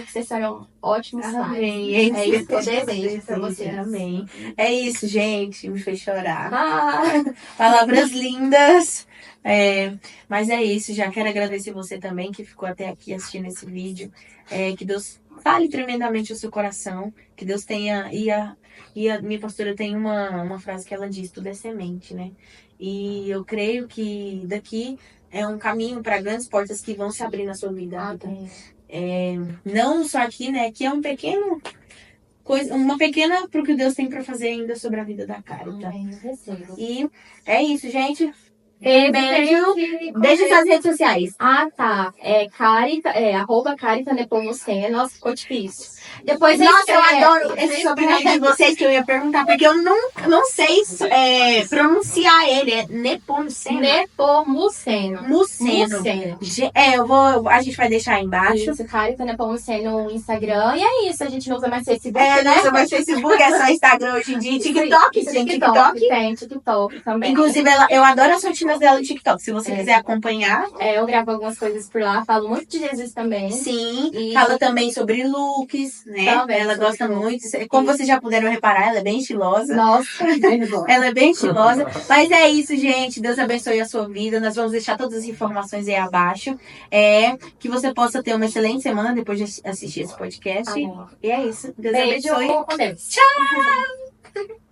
S2: que vocês serão ótimos pais.
S1: Amém.
S2: É isso que eu desejo para vocês.
S1: Amém. É isso, gente. Me fez chorar. Palavras lindas. Mas é isso. Já quero agradecer você também que ficou até aqui assistindo esse vídeo. Que Deus fale tremendamente o seu coração. Que Deus tenha... E a minha pastora tem uma frase que ela diz: tudo é semente, né? E eu creio que daqui é um caminho para grandes portas que vão se abrir na sua vida. Não só aqui, né? Que é um pequeno... uma pequena pro que Deus tem para fazer ainda sobre a vida da Carita. E é isso, gente.
S2: Beijo. Deixa suas redes sociais. Carita, @Carita Nepomuceno. Nossa, ficou difícil. Depois
S1: Nossa, eu adoro esse sobrenome de vocês que eu ia perguntar, porque eu não sei pronunciar ele. É Nepomuceno.
S2: Muceno.
S1: A gente vai deixar aí embaixo.
S2: Isso, Carita Nepomuceno no Instagram. E é isso, a gente não usa mais Facebook,
S1: né? Não usa mais Facebook, é só Instagram hoje em dia. TikTok, gente. TikTok.
S2: Tem TikTok também.
S1: Inclusive, eu adoro as rotinas dela no TikTok. Se você quiser acompanhar.
S2: Eu gravo algumas coisas por lá. Falo muito de Jesus também.
S1: Sim. Fala também sobre looks, né?
S2: Também,
S1: ela gosta muito. Como vocês já puderam reparar, ela é bem estilosa.
S2: Nossa,
S1: ela é bem estilosa. Mas é isso, gente. Deus abençoe a sua vida. Nós vamos deixar todas as informações aí abaixo. Que você possa ter uma excelente semana depois de assistir esse podcast. E é isso. Deus abençoe.
S2: Com Deus.
S1: Tchau!